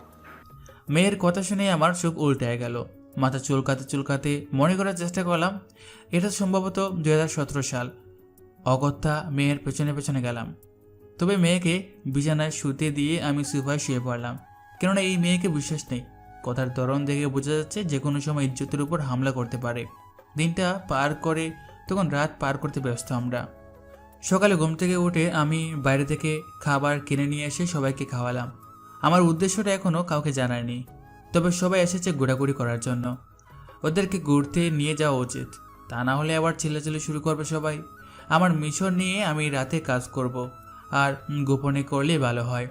মেয়ের কথা শুনে আমার চোখ উল্টে গেল। মাথা চুলকাতে চুলকাতে মনে করার চেষ্টা করলাম এটা সম্ভবত 2017 সাল। অগত্যা মেয়ের পেছনে পেছনে গেলাম। তবে মেয়েকে বিছানায় শুতে দিয়ে আমি সোফায় শুয়ে পড়লাম। কেননা এই মেয়েকে বিশ্বাস নেই। কথার ধরন দেখে বোঝা যাচ্ছে যে কোনো সময় ইজ্জতের উপর হামলা করতে পারে। দিনটা পার করে তখন রাত পার করতে ব্যস্ত আমরা। সকালে ঘুম থেকে উঠে আমি বাইরে থেকে খাবার কিনে নিয়ে এসে সবাইকে খাওয়ালাম। আমার উদ্দেশ্যটা এখনও কাউকে জানায়নি। তবে সবাই এসেছে ঘোরাঘুরি করার জন্য। ওদেরকে ঘুরতে নিয়ে যাওয়া উচিত, তা না হলে আবার চিল্লাচিল্লি শুরু করবে সবাই। আমার মিশন নিয়ে আমি রাতে কাজ করব, আর গোপনে করলে ভালো হয়।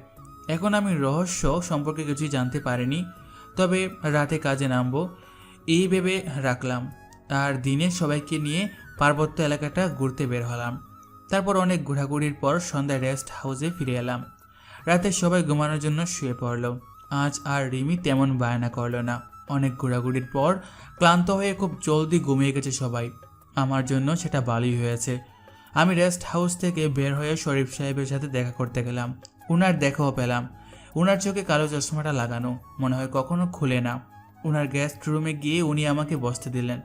এখন আমি রহস্য সম্পর্কে কিছুই জানতে পারিনি, তবে রাতে কাজে নামবো এই ভেবে রাখলাম। আর দিনে সবাইকে নিয়ে পার্বত্য এলাকাটা ঘুরতে বের হলাম। তারপর অনেক ঘোরাঘুরির পর সন্ধ্যায় রেস্ট হাউসে ফিরে এলাম। রাতে সবাই ঘুমানোর জন্য শুয়ে পড়ল। আজ আর রিমি তেমন বায়না করলো না। অনেক ঘোরাঘুরির পর ক্লান্ত হয়ে খুব জলদি ঘুমিয়ে গেছে সবাই। আমার জন্য সেটা ভালোই হয়েছে। আমি রেস্ট হাউস থেকে বের হয়ে শরীফ সাহেবের সাথে দেখা করতে গেলাম। উনার দেখাও পেলাম। উনার চোখে কালো চশমাটা লাগানো, মনে হয় কখনো খুলে না। উনার গেস্ট রুমে গিয়ে উনি আমাকে বসতে দিলেন।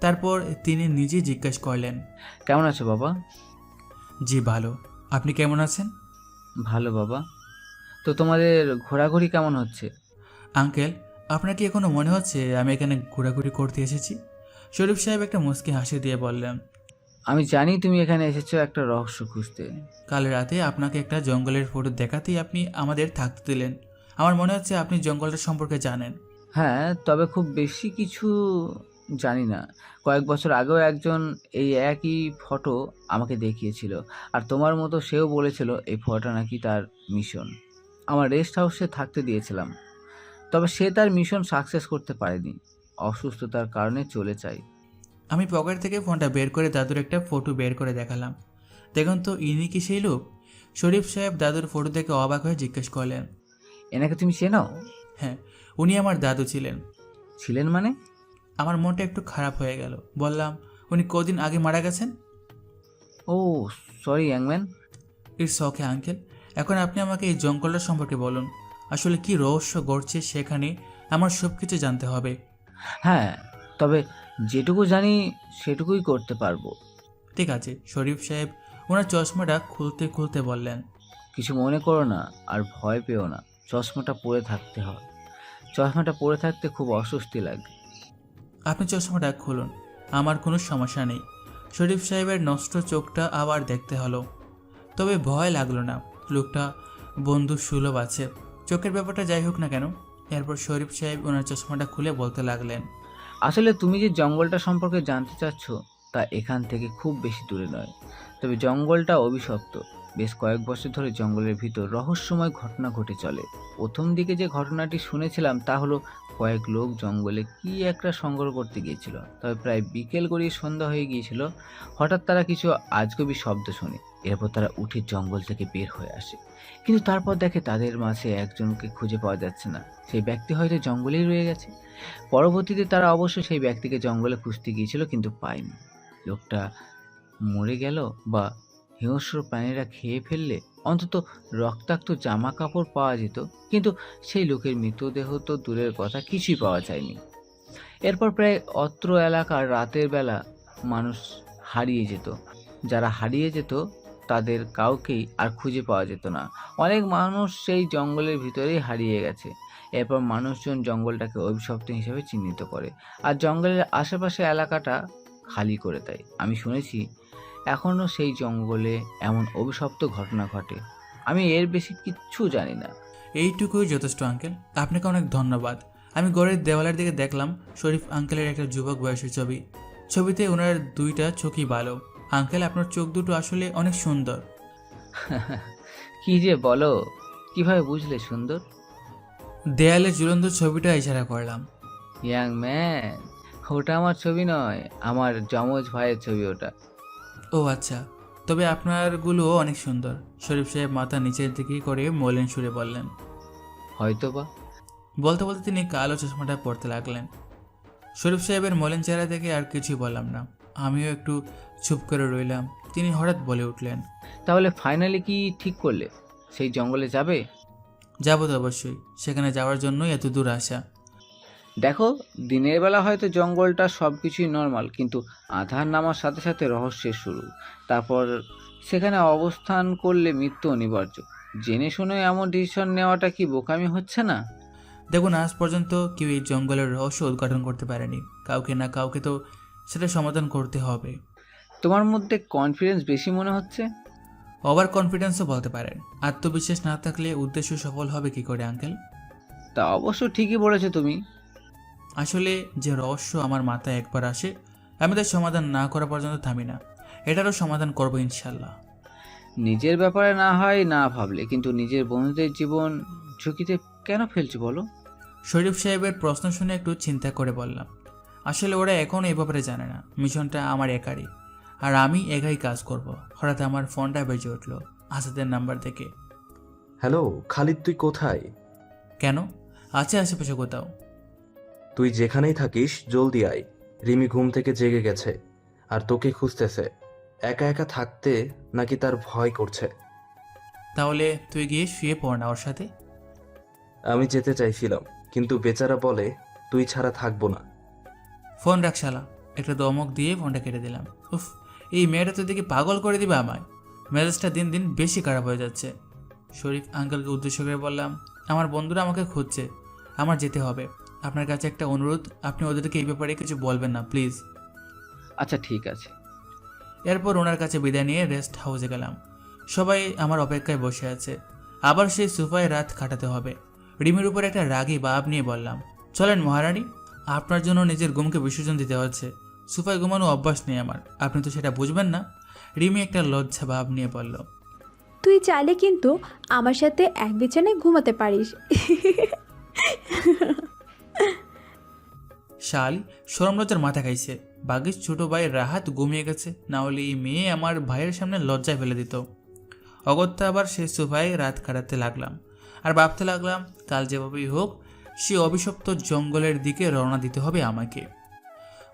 তারপর তিনি নিজে জিজ্ঞেস করলেন, কেমন আছো বাবা? জি ভালো, আপনি কেমন আছেন? ভালো বাবা। তো তোমাদের ঘোরাঘুরি কেমন হচ্ছে? আঙ্কেল, আপনার কি এখনো মনে হচ্ছে আমি এখানে ঘোরাঘুরি করতে এসেছি? শরীফ সাহেব একটা মুচকি হাসি দিয়ে বললেন, আমি জানি তুমি এখানে এসেছো একটা রহস্য খুঁজতে। কাল রাতে আপনাকে একটা জঙ্গলের ফটো দেখাতেই আপনি আমাদের থাকতে দিলেন। আমার মনে হচ্ছে আপনি জঙ্গলটা সম্পর্কে জানেন। হ্যাঁ, তবে খুব বেশি কিছু জানি না। কয়েক বছর আগেও একজন এই একই ফটো আমাকে দেখিয়েছিল, আর তোমার মতো সেও বলেছিল এই ফটোটা নাকি তার মিশন। আমার রেস্ট হাউসে থাকতে দিয়েছিলাম, তবে সে তার মিশন সাকসেস করতে পারেনি, অসুস্থতার কারণে চলে যায়। আমি পকেট থেকে ফোনটা বের করে দাদুর একটা ফটো বের করে দেখালাম। দেখুন তো, ইনি কি সেই লোক? শরীফ সাহেব দাদুর ফটো দেখে অবাক হয়ে জিজ্ঞেস করলেন, এনাকে তুমি চেনো? হ্যাঁ, উনি আমার দাদু ছিলেন। ছিলেন মানে? আমার মনটা একটু খারাপ হয়ে গেল। বললাম, উনি কদিন আগে মারা গেছেন? ও সরি ইয়াংম্যান। It's okay uncle. এখন আপনি আমাকে এই জঙ্গলটা সম্পর্কে বলুন। আসলে কি রহস্য ঘটছে সেখানে, আমার সব কিছু জানতে হবে। হ্যাঁ, তবে যেটুকু জানি সেটুকুই করতে পারবো। ঠিক আছে। শরীফ সাহেব ওনার চশমাটা খুলতে খুলতে বললেন, কিছু মনে করো না আর ভয় পেও না। চশমাটা পরে থাকতে হয়। চশমাটা পরে থাকতে খুব অস্বস্তি লাগে। আপনি চশমাটা খুলুন, আমার কোনো সমস্যা নেই। শরীফ সাহেবের নষ্ট চোখটা আবার দেখতে হলো, তবে ভয় লাগলো না। লোকটা বন্ধু সুলভ আছে, চোখের ব্যাপারটা যাই হোক না কেন। এরপর শরীফ সাহেব ওনার চশমাটা খুলে বলতে লাগলেন, আসলে তুমি যে জঙ্গলটা সম্পর্কে জানতে চাচ্ছ তা এখান থেকে খুব বেশি দূরে নয়। তবে জঙ্গলটা অভিশপ্ত। বেশ কয়েক বছর ধরে জঙ্গলের ভিতর রহস্যময় ঘটনা ঘটে চলে। প্রথম দিকে যে ঘটনাটি শুনেছিলাম তা হলো কয়েক লোক জঙ্গলে কি একটা সংগ্রহ করতে গিয়েছিল। তবে প্রায় বিকেল গড়িয়ে সন্ধ্যা হয়ে গিয়েছিল। হঠাৎ তারা কিছু আজগুবি শব্দ শোনে। এরপর তারা উঠে জঙ্গল থেকে বের হয়ে আসে, কিন্তু তারপর দেখে তাদের মাঝে একজনকে খুঁজে পাওয়া যাচ্ছে না। সেই ব্যক্তি হয়তো জঙ্গলেই রয়ে গেছে। পরবর্তীতে তারা অবশ্য সেই ব্যক্তিকে জঙ্গলে খুঁজতে গিয়েছিল, কিন্তু পায়নি। লোকটা মরে গেল বা হিংস্র প্রাণীরা খেয়ে ফেললে অন্তত রক্তাক্ত জামা কাপড় পাওয়া যেত, কিন্তু সেই লোকের মৃতদেহ তো দূরের কথা, কিছুই পাওয়া যায়নি। এরপর প্রায় অত্র এলাকার রাতের বেলা মানুষ হারিয়ে যেত। যারা হারিয়ে যেত তাদের কাউকেই আর খুঁজে পাওয়া যেত না। অনেক মানুষ সেই জঙ্গলের ভিতরেই হারিয়ে গেছে। এরপর মানুষজন জঙ্গলটাকে অভিশপ্ত হিসেবে চিহ্নিত করে আর জঙ্গলের আশেপাশে এলাকাটা খালি করে দেয়। আমি শুনেছি এখনও সেই জঙ্গলে এমন অভিশপ্ত ঘটনা ঘটে। আমি এর বেশি কিচ্ছু জানি না। এইটুকুই যথেষ্ট আঙ্কেল, আপনাকে অনেক ধন্যবাদ। আমি ঘরের দেওয়ালের দিকে দেখলাম শরীফ আঙ্কেলের একটা যুবক বয়সের ছবি। ছবিতে ওনার দুইটা চোখই ভালো। আঙ্কেল, আপনার চোখ দুটো আসলে অনেক সুন্দর। কি যে বলো, কিভাবে বুঝলে সুন্দর? দেয়ালে ঝুলন্ত ছবিটা ইশারা করলাম। ইয়াং ম্যান, ওটা আমার ছবি নয়, আমার যমজ ভাইয়ের ছবি ওটা। ও আচ্ছা, তবে আপনারগুলোও অনেক সুন্দর। শরীফ সাহেব মাথা নিচের দিকে করে মলিন সুরে বললেন। হয়তোবা। বলতে বলতে তিনি কালো চশমাটা পরতে লাগলেন। শরীফ সাহেবের মলিন চেহারা দেখে আর কিছুই বললাম না। আমিও একটু চুপ করে রইলাম। তিনি হঠাৎ বলে উঠলেন, তাহলে ফাইনালি কি ঠিক করলে? সেই জঙ্গলে যাবে? যাবো তো অবশ্যই, সেখানে যাওয়ার জন্যই এত দূর আসা। দেখো, দিনের বেলা হয়তো জঙ্গলটা সব কিছুই নর্মাল, কিন্তু আধার নামার সাথে সাথে রহস্যের শুরু। তারপর সেখানে অবস্থান করলে মৃত্যু অনিবার্য। জেনে শুনে এমন ডিসিশন নেওয়াটা কি বোকামি হচ্ছে না? দেখুন, আজ পর্যন্ত কেউ এই জঙ্গলের রহস্য উদ্ঘাটন করতে পারেনি। কাউকে না কাউকে তো সেটা সমাধান করতে হবে। তোমার মধ্যে কনফিডেন্স বেশি মনে হচ্ছে। ওভার কনফিডেন্সও বলতে পারেন। আত্মবিশ্বাস না থাকলে উদ্দেশ্য সফল হবে কি করে আঙ্কেল? তা অবশ্য ঠিকই বলেছো তুমি। আসলে যে রহস্য আমার মাথায় একবার আসে, আমি তার সমাধান না করা পর্যন্ত থামি না। এটারও সমাধান করবো ইনশাল্লাহ। নিজের ব্যাপারে না হয় না ভাবলে, কিন্তু নিজের বন্ধুদের জীবন ঝুঁকিতে কেন ফেলছো বলো? শরীফ সাহেবের প্রশ্ন শুনে একটু চিন্তা করে বললাম, আসলে ওরা এখনও এ ব্যাপারে জানে না। মিশনটা আমার একারই, আর আমি একাই কাজ করব। হঠাৎ আমার ফোনটা বেজে উঠলো আসাদের নাম্বার থেকে। হ্যালো খালিদ, তুই কোথায়? কেন? আছে আশেপাশে কোথাও। তুই যেখানেই থাকিস জলদি আয়। রিমি ঘুম থেকে জেগে গেছে আর তোকে খুঁজতেছে। একা একা থাকতে নাকি তার ভয় করছে। তাহলে তুই গিয়ে শুয়ে পড় না ওর সাথে। আমি যেতে চাইছিলাম, কিন্তু বেচারা বলে তুই ছাড়া থাকবো না। ফোন রাখ শালা। একটা দমক দিয়ে ফোনটা কেটে দিলাম। উফ, এই মেয়েটা তো দেখি পাগল করে দিবে আমায়। মেজাজটা দিন দিন বেশি খারাপ হয়ে যাচ্ছে। শরীফ আঙ্কেলকে উদ্দেশ্য করে বললাম, আমার বন্ধুরা আমাকে খুঁজছে, আমার যেতে হবে। আপনার কাছে একটা অনুরোধ, আপনি ওদেরকে এই ব্যাপারে কিছু বলবেন না প্লিজ। আচ্ছা ঠিক আছে। এরপর ওনার কাছে বিদায় নিয়ে রেস্ট হাউসে গেলাম। সবাই আমার অপেক্ষায় বসে আছে। আবার সেই সোফায় রাত কাটাতে হবে। রিমির উপর একটা রাগী ভাব নিয়ে বললাম, চলেন মহারানী, আপনার জন্য নিজের ঘুমকে বিসর্জন দিতে হচ্ছে। সোফায় ঘুমানো অভ্যাস নেই আমার, আপনি তো সেটা বুঝবেন না। রিমি একটা লজ্জা ভাব নিয়ে বলল, তুই চাইলে কিন্তু আমার সাথে এক বিছানায় ঘুমাতে পারিস। শাল শরম লজ্জার মাথা খাইছে। বাগিস ছোট ভাই রাহাত ঘুমিয়ে গেছে, না হলে এই মেয়ে আমার ভাইয়ের সামনে লজ্জায় ফেলে দিত। অগত্যা আবার সেই সোফায় রাত কাটাতে লাগলাম আর ভাবতে লাগলাম, কাল যেভাবেই হোক সে অভিশপ্ত জঙ্গলের দিকে রওনা দিতে হবে আমাকে।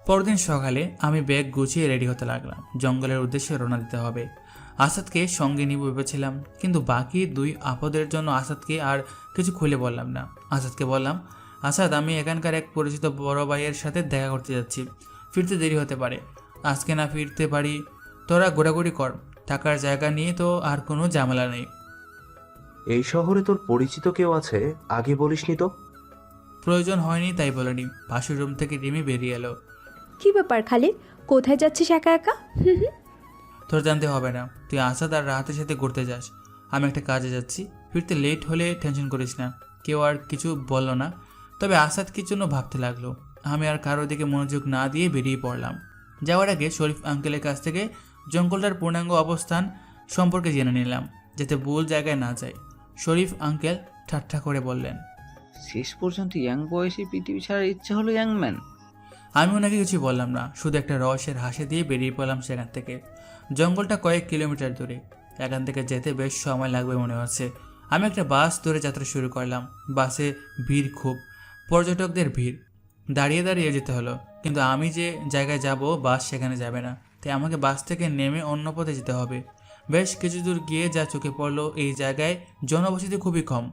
পরদিন সকালে আমি ব্যাগ গুছিয়ে রেডি হতে লাগলাম। জঙ্গলের উদ্দেশ্যে রওনা দিতে হবে। আসাদকে সঙ্গে নিব ভেবেছিলাম, কিন্তু বাকি দুই আপদের জন্য আসাদকে আর কিছু খুলে বললাম না। আসাদকে বললাম, আসাদ, আমি এখানকার এক পরিচিত বড় ভাইয়ের সাথে দেখা করতে যাচ্ছি, ফিরতে দেরি হতে পারে। আজকে না ফিরতে পারি, তোরা ঘোরাঘুরি কর, থাকার জায়গা নিয়ে তো আর কোনো ঝামেলা নেই। এই শহরে তোর পরিচিত কেউ আছে? আগে বলিসনি তো। প্রয়োজন হয়নি তাই বলিনি। পাশের রুম থেকে রিমি বেরিয়ে এলো। কি ব্যাপার খালিদ, কোথায় যাচ্ছিস একা একা? তোর জানতে হবে না, তুই আসাদ আর রাহাতের সাথে ঘুরতে যাস, আমি একটা কাজে যাচ্ছি, ফিরতে লেট হলে টেনশন করিস না। কেউ আর কিছু বলল না, তবে আসাদ কি জন্য ভাবতে লাগলো। আমি আর কারোর দিকে মনোযোগ না দিয়ে বেরিয়ে পড়লাম। যাওয়ার আগে শরীফ আঙ্কেলের কাছ থেকে জঙ্গলটার পূর্ণাঙ্গ অবস্থান সম্পর্কে জেনে নিলাম, যাতে ভুল জায়গায় না যায়। শরীফ আঙ্কেল ঠাট্টা করে বললেন, শেষ পর্যন্ত ইয়াং বয়সে পৃথিবী ছাড়ার ইচ্ছে হলো ইয়াং ম্যান। আমি ওনাকে কিছু বললাম না, শুধু একটা রহস্যের হাসি দিয়ে বেরিয়ে পড়লাম সেখান থেকে। জঙ্গলটা কয়েক কিলোমিটার দূরে, এখান থেকে যেতে বেশ সময় লাগবে মনে হচ্ছে। আমি একটা বাস ধরে যাত্রা শুরু করলাম। বাসে ভিড় খুব, পর্যটকদের ভিড়, দাঁড়িয়ে দাঁড়িয়ে যেতে হলো। কিন্তু আমি যে জায়গায় যাব বাস সেখানে যাবে না, তাই আমাকে বাস থেকে নেমে অন্য পথে যেতে হবে। বেশ কিছু দূর গিয়ে যা চোখে পড়লো, এই জায়গায় জনবসতি খুবই কম।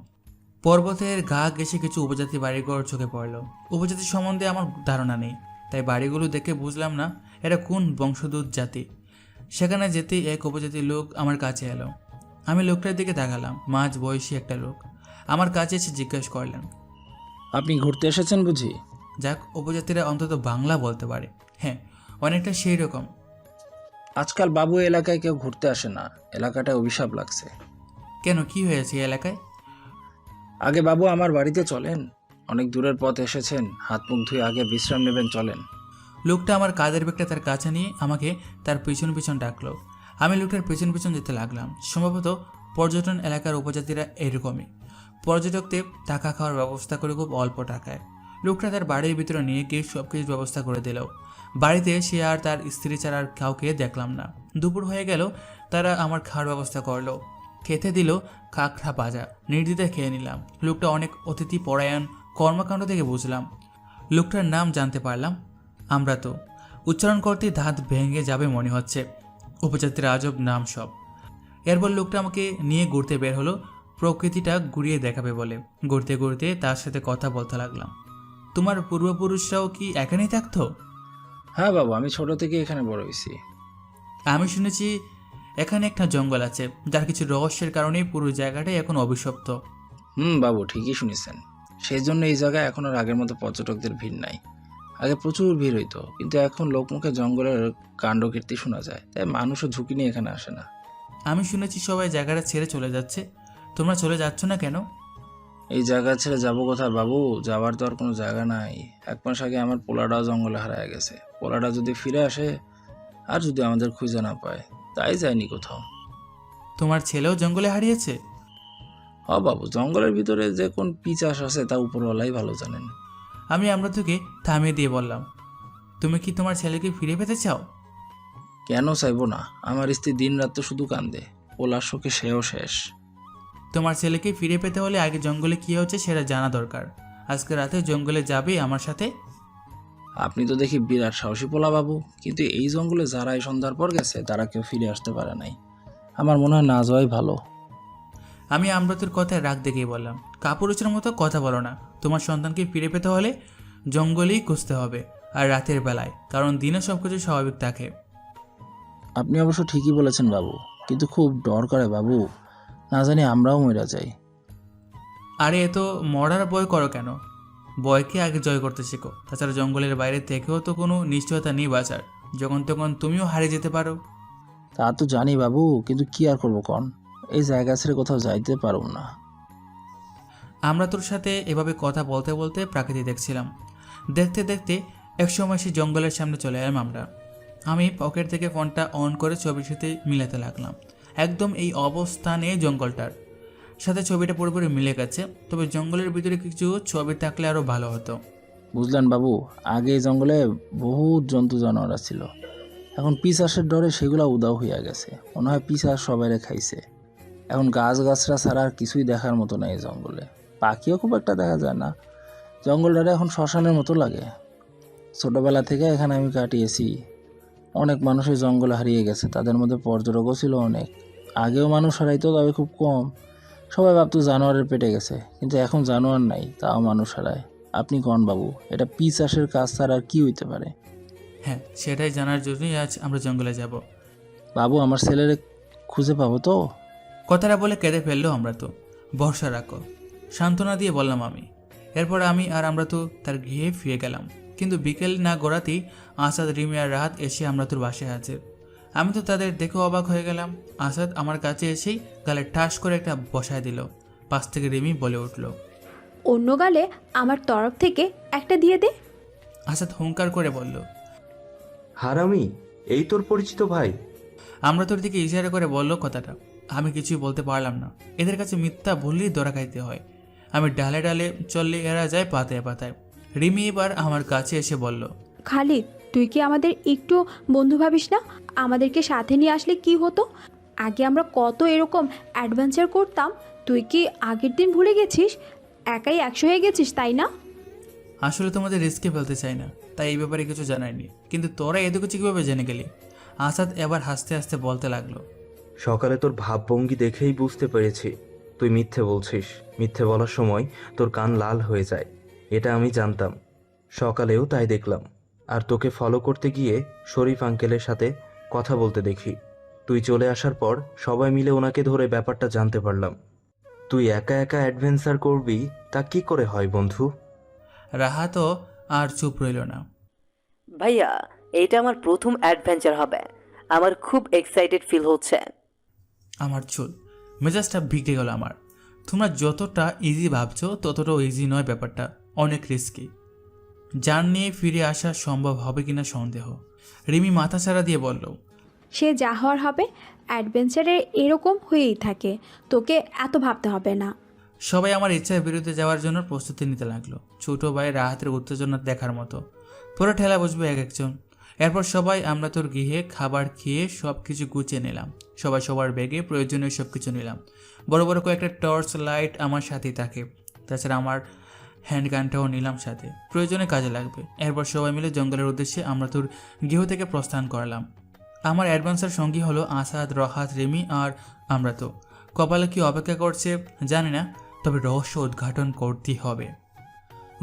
পর্বতের গা ঘেঁষে কিছু উপজাতি বাড়িঘর চোখে পড়লো। উপজাতি সম্বন্ধে আমার ধারণা নেই, তাই বাড়িগুলো দেখে বুঝলাম না এরা কোন বংশোদ্ভূত জাতি। সেখানে যেতেই এক উপজাতির লোক আমার কাছে এলো। আমি লোকটার দিকে তাকালাম, মাঝ বয়সী একটা লোক। আমার কাছে এসে জিজ্ঞেস করলেন, আপনি ঘুরতে এসেছেন বুঝি? যাক, উপজাতিরা অন্তত বাংলা বলতে পারে। হ্যাঁ, অনেকটা সেই রকম। আজকাল বাবু এলাকায় কেউ ঘুরতে আসে না, এলাকাটায় অভিশাপ লাগছে। কেন, কি হয়েছে এই এলাকায়? আগে বাবু আমার বাড়িতে চলেন, অনেক দূরের পথ এসেছেন, হাত মুখ ধুয়ে আগে বিশ্রাম নেবেন, চলেন। লোকটা আমার কাঁধের ব্যাগটা তার কাছে নিয়ে আমাকে তার পিছন পিছন ডাকলো। আমি লোকটার পিছন পিছন যেতে লাগলাম। সম্ভবত পর্যটন এলাকার উপজাতিরা এরকমই, পর্যটকদের টাকা খাওয়ার ব্যবস্থা করে খুব অল্প টাকায়। লোকটা তার বাড়ির ভিতরে নিয়ে গিয়ে সব কিছুর ব্যবস্থা করে দিল। বাড়িতে সে আর তার স্ত্রী ছাড়া আর কাউকে দেখলাম না। দুপুর হয়ে গেল, তারা আমার খাওয়ার ব্যবস্থা করলো, খেতে দিল কাঁকড়া ভাজা। নির্দ্বিধায় খেয়ে নিলাম। লোকটা অনেক অতিথি পরায়ণ, কর্মকাণ্ড থেকে বুঝলাম। লোকটার নাম জানতে পারলাম আমরা তো। উচ্চারণ করতেই দাঁত ভেঙে যাবে মনে হচ্ছে, উপজাতির আজব নাম সব। এরপর লোকটা আমাকে নিয়ে ঘুরতে বের হলো, প্রকৃতিটা ঘুরিয়ে দেখাবে বলে। ঘুরতে ঘুরতে তার সাথে কথা বলতে লাগলাম। তোমার পূর্বপুরুষরাও কি এখানেই থাকতো? হ্যাঁ বাবু, আমি ছোট থেকে এখানে বড় হয়েছি। আমি শুনেছি এখানে একটা জঙ্গল আছে, যার কিছু রহস্যের কারণেই পুরো জায়গাটাই এখন অভিশপ্ত। বাবু, ঠিকই শুনেছেন। সেই জন্য এই জায়গায় এখন আর আগের মতো পর্যটকদের ভিড় নাই। আগে প্রচুর ভিড় হইতো, কিন্তু এখন লোকমুখে জঙ্গলের কাণ্ডকীর্তি শোনা যায়, তাই মানুষও ঝুঁকি নিয়ে এখানে আসে না। আমি শুনেছি সবাই জায়গাটা ছেড়ে চলে যাচ্ছে, তোমরা চলে যাচ্ছ না কেন? এই জায়গা ছেড়ে যাবো কোথায় বাবু? যাওয়ার তো আর কোনো জায়গা নাই। 1 মাস আগে আমার পোলাটাও জঙ্গলে হারায় গেছে। পোলাটা যদি ফিরে আসে আর যদি আমাদের খুঁজে না পায়, তাই যায়নি কোথাও। তোমার ছেলেও জঙ্গলে হারিয়েছে? বাবু, জঙ্গলের ভিতরে যে কোন পিচাস আছে তা উপরওয়ালাই ভালো জানেন। আমি আমরাতুকে থামিয়ে দিয়ে বললাম, তুমি কি তোমার ছেলেকে ফিরে পেতে চাও? কেন চাইবো না? আমার স্ত্রী দিন রাত তো শুধু কান্দে, পোলার শোকে সেও শেষ। তোমার ছেলেকে ফিরে পেতে হলে আগে জঙ্গলে কী হচ্ছে সেটা জানা দরকার। আজকে রাতে জঙ্গলে যাবে আমার সাথে? আপনি তো দেখি বিরাট সাহসী পোলা বাবু, কিন্তু এই জঙ্গলে যারা এই সন্ধ্যার পর গেছে তারা কেউ ফিরে আসতে পারে নাই। আমার মনে হয় না যাওয়াই ভালো। আমি আমরাতুর কথায় রাগ দেখিয়ে বললাম, কাপুরুষের মতো কথা বলো না। তোমার সন্তানকে ফিরে পেতে হলে জঙ্গলেই খুঁজতে হবে, আর রাতের বেলায়, কারণ দিনে সব কিছু স্বাভাবিক থাকে। আপনি অবশ্য ঠিকই বলেছেন বাবু, কিন্তু খুব ডর করে বাবু, না জানি আমরাও মরে যাই। আরে এ তো মরার ভয় করো কেন? ভয়কে আগে জয় করতে শেখো। তাছাড়া জঙ্গলের বাইরে থেকেও তো কোনো নিশ্চয়তা নেই বাঁচার, যখন তখন তুমিও হারিয়ে যেতে পারো। তা তো জানি বাবু, কিন্তু কি আর করবো কন, এই জায়গা ছেড়ে কোথাও যাইতে পারব না। আমরা তোর সাথে এভাবে কথা বলতে বলতে প্রাকৃতিক দেখছিলাম। দেখতে দেখতে একসময় সেই জঙ্গলের সামনে চলে এলাম আমরা। আমি পকেট থেকে ফোনটা অন করে ছবির সাথে মিলাতে লাগলাম। একদম এই অবস্থানে জঙ্গলটার সাথে ছবিটা পুরোপুরি মিলে গেছে, তবে জঙ্গলের ভিতরে কিছু ছবি থাকলে আরও ভালো হতো। বুঝলেন বাবু, আগে এই জঙ্গলে বহুত জন্তু জানোয়ার ছিল, এখন পিচাসের ডরে সেগুলা উদাও হইয়া গেছে। মনে হয় পিচাস সবাইরে খাইছে। এখন গাছগাছরা ছাড়া আর কিছুই দেখার মতো নাই এই জঙ্গলে। পাখিও খুব একটা দেখা যায় না। জঙ্গলটারে এখন শ্মশানের মতো লাগে। ছোটবেলা থেকে এখানে আমি কাটিয়েছি। অনেক মানুষই জঙ্গলে হারিয়ে গেছে, তাদের মধ্যে পর্যটকও ছিল অনেক। আগেও মানুষ হারাইতো, তবে খুব কম। সবাই ভাবতো জানোয়ারের পেটে গেছে, কিন্তু এখন জানোয়ার নাই, তাও মানুষ হারায়। আপনি কন বাবু, এটা পিশাচের কাজ ছাড়া আর কি হইতে পারে? হ্যাঁ, সেটাই জানার জন্যই আজ আমরা জঙ্গলে যাব। বাবু, আমার ছেলের খুঁজে পাবো তো? কথাটা বলে কেঁদে ফেললো আমরা তো। ভরসা রাখো, সান্ত্বনা দিয়ে বললাম আমি। এরপর আমি আর আমরা তো তার গৃহে ফিরে গেলাম। কিন্তু বিকেল না গড়াতেই আসাদ, রিমি আর রাহাত এসে আমরা তোর বাসায় হাজির। আমি তো তাদের দেখে অবাক হয়ে গেলাম। আসাদ আমার কাছে এসেই গালে ঠাস করে একটা বসায় দিল। পাশ থেকে রিমি বলে উঠল, অন্য গালে আমার তরফ থেকে একটা দিয়ে দে। আসাদ হুঙ্কার করে বলল, হারামি, এই তোর পরিচিত ভাই? আমরা তোর দিকে ইশারা করে বলল কথাটা। আমি কিছুই বলতে পারলাম না। এদের কাছে মিথ্যা বললেই ধরা খাইতে হয়। আমি ডালে ডালে চললে এরা যায় পাতায় পাতায়। রিমি এবার আমার কাছে এসে বলল, খালিদ, তুই কি আমাদের একটু বন্ধু ভাবিস না? আমাদেরকে সাথে নিয়ে আসলে কি হতো? আগে আমরা কত এরকম অ্যাডভেঞ্চার করতাম, তুই কি আগের দিন ভুলে গেছিস? একাই 100 হয়ে গেছিস, তাই না? আসলে তোমাদের রিস্কে ফেলতে চাই না, তাই এই ব্যাপারে কিছু জানাইনি। কিন্তু তোরা এত কিছু কীভাবে জেনে গেলি? আসাদ এবার হাসতে হাসতে বলতে লাগলো, সকালে তোর ভাবভঙ্গি দেখেই বুঝতে পেরেছি তুই মিথ্যে বলছিস। মিথ্যে বলার সময় তোর কান লাল হয়ে যায়, এটা আমি জানতাম। সকালেও তাই দেখলাম। আর তোকে ফলো করতে গিয়ে শরীফ আঙ্কেলের সাথে কথা বলতে দেখি। তুই চলে আসার পর সবাই মিলে ওনাকে ধরে ব্যাপারটা জানতে পারলাম। তুই একা একা অ্যাডভেঞ্চার করবি, তা কি করে হয় বন্ধু? রাহাতও আর চুপ রইল না। ভাইয়া, এইটা আমার প্রথম অ্যাডভেঞ্চার হবে। আমার খুব এক্সাইটেড ফিল হচ্ছে। আমার চুল মেজাজটা বিগড়ে গেল আমার। তোমরা যতটা ইজি ভাবছো ততটাও ইজি নয় ব্যাপারটা, অনেক রিস্কি। যান নিয়ে ফিরে আসা সম্ভব হবে কিনা সন্দেহ। রিমি মাথা ছাড়া দিয়ে বলল, সে যা হওয়ার হবে। অ্যাডভেঞ্চারে এরকম হয়েই থাকে, তোকে এত ভাবতে হবে না। সবাই আমার ইচ্ছার বিরুদ্ধে যাওয়ার জন্য প্রস্তুতি নিতে লাগলো। ছোট ভাই রাহাতের উত্তেজনা দেখার মতো। পুরো ঠেলা বসবে এক একজন। এরপর সবাই আমরা তোর গৃহে খাবার খেয়ে সব কিছু গুছিয়ে নিলাম। সবাই সবার ব্যাগে প্রয়োজনীয় সব কিছু নিলাম। বড় বড় কয়েকটা টর্চ লাইট আমার সাথেই থাকে। তাছাড়া আমার হ্যান্ড গানটাও নিলাম সাথে, প্রয়োজনে কাজে লাগবে। এরপর সবাই মিলে জঙ্গলের উদ্দেশ্যে আমরা তোর গৃহ থেকে প্রস্থান করলাম। আমার অ্যাডভেঞ্চার সঙ্গী হলো আসাদ, রাহাত, রিমি আর আমরা তো। কপালে কি অপেক্ষা করছে জানি না, তবে রহস্য উদ্ঘাটন করতেই হবে।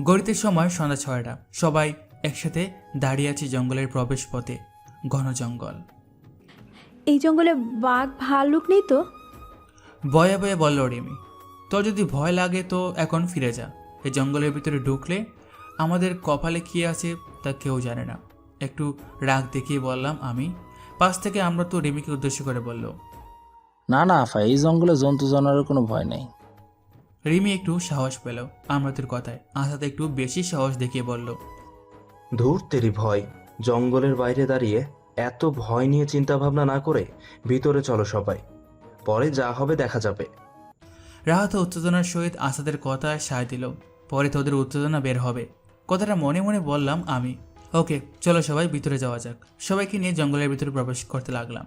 গড়িতের সময় সন্ধ্যা 6টা। সবাই একসাথে দাঁড়িয়ে আছি জঙ্গলের প্রবেশ পথে। ঘন জঙ্গল। এই জঙ্গলে বাঘ ভাল্লুক নেই তো? বয়ে বয়ে বলল রিমি, তোর যদি ভয় লাগে তো এখন ফিরে যা। এই জঙ্গলের ভিতরে ঢুকলে আমাদের কপালে কী আছে তা কেউ জানে না। একটু রাগ দেখিয়ে বললাম আমি। পাশ থেকে আমরা তো রিমিকে উদ্দেশ্য করে বলল, না না আফা, এই জঙ্গলে জন্তু জানোয়ারের কোনো ভয় নেই। রিমি একটু সাহস পেল আমরাদের কথায়। আসাদ একটু বেশি সাহস দেখিয়ে বলল, ধুর তেরি ভয়! জঙ্গলের বাইরে দাঁড়িয়ে এত ভয় নিয়ে চিন্তা ভাবনা না করে ভিতরে চলো সবাই, পরে যা হবে দেখা যাবে। রাহাত উত্তেজনার সহিত আসাদের কথায় সায় দিল। পরে তোদের উত্তেজনা বের হবে, কথাটা মনে মনে বললাম আমি। ওকে, চলো সবাই ভিতরে যাওয়া যাক। সবাইকে নিয়ে জঙ্গলের ভিতরে প্রবেশ করতে লাগলাম।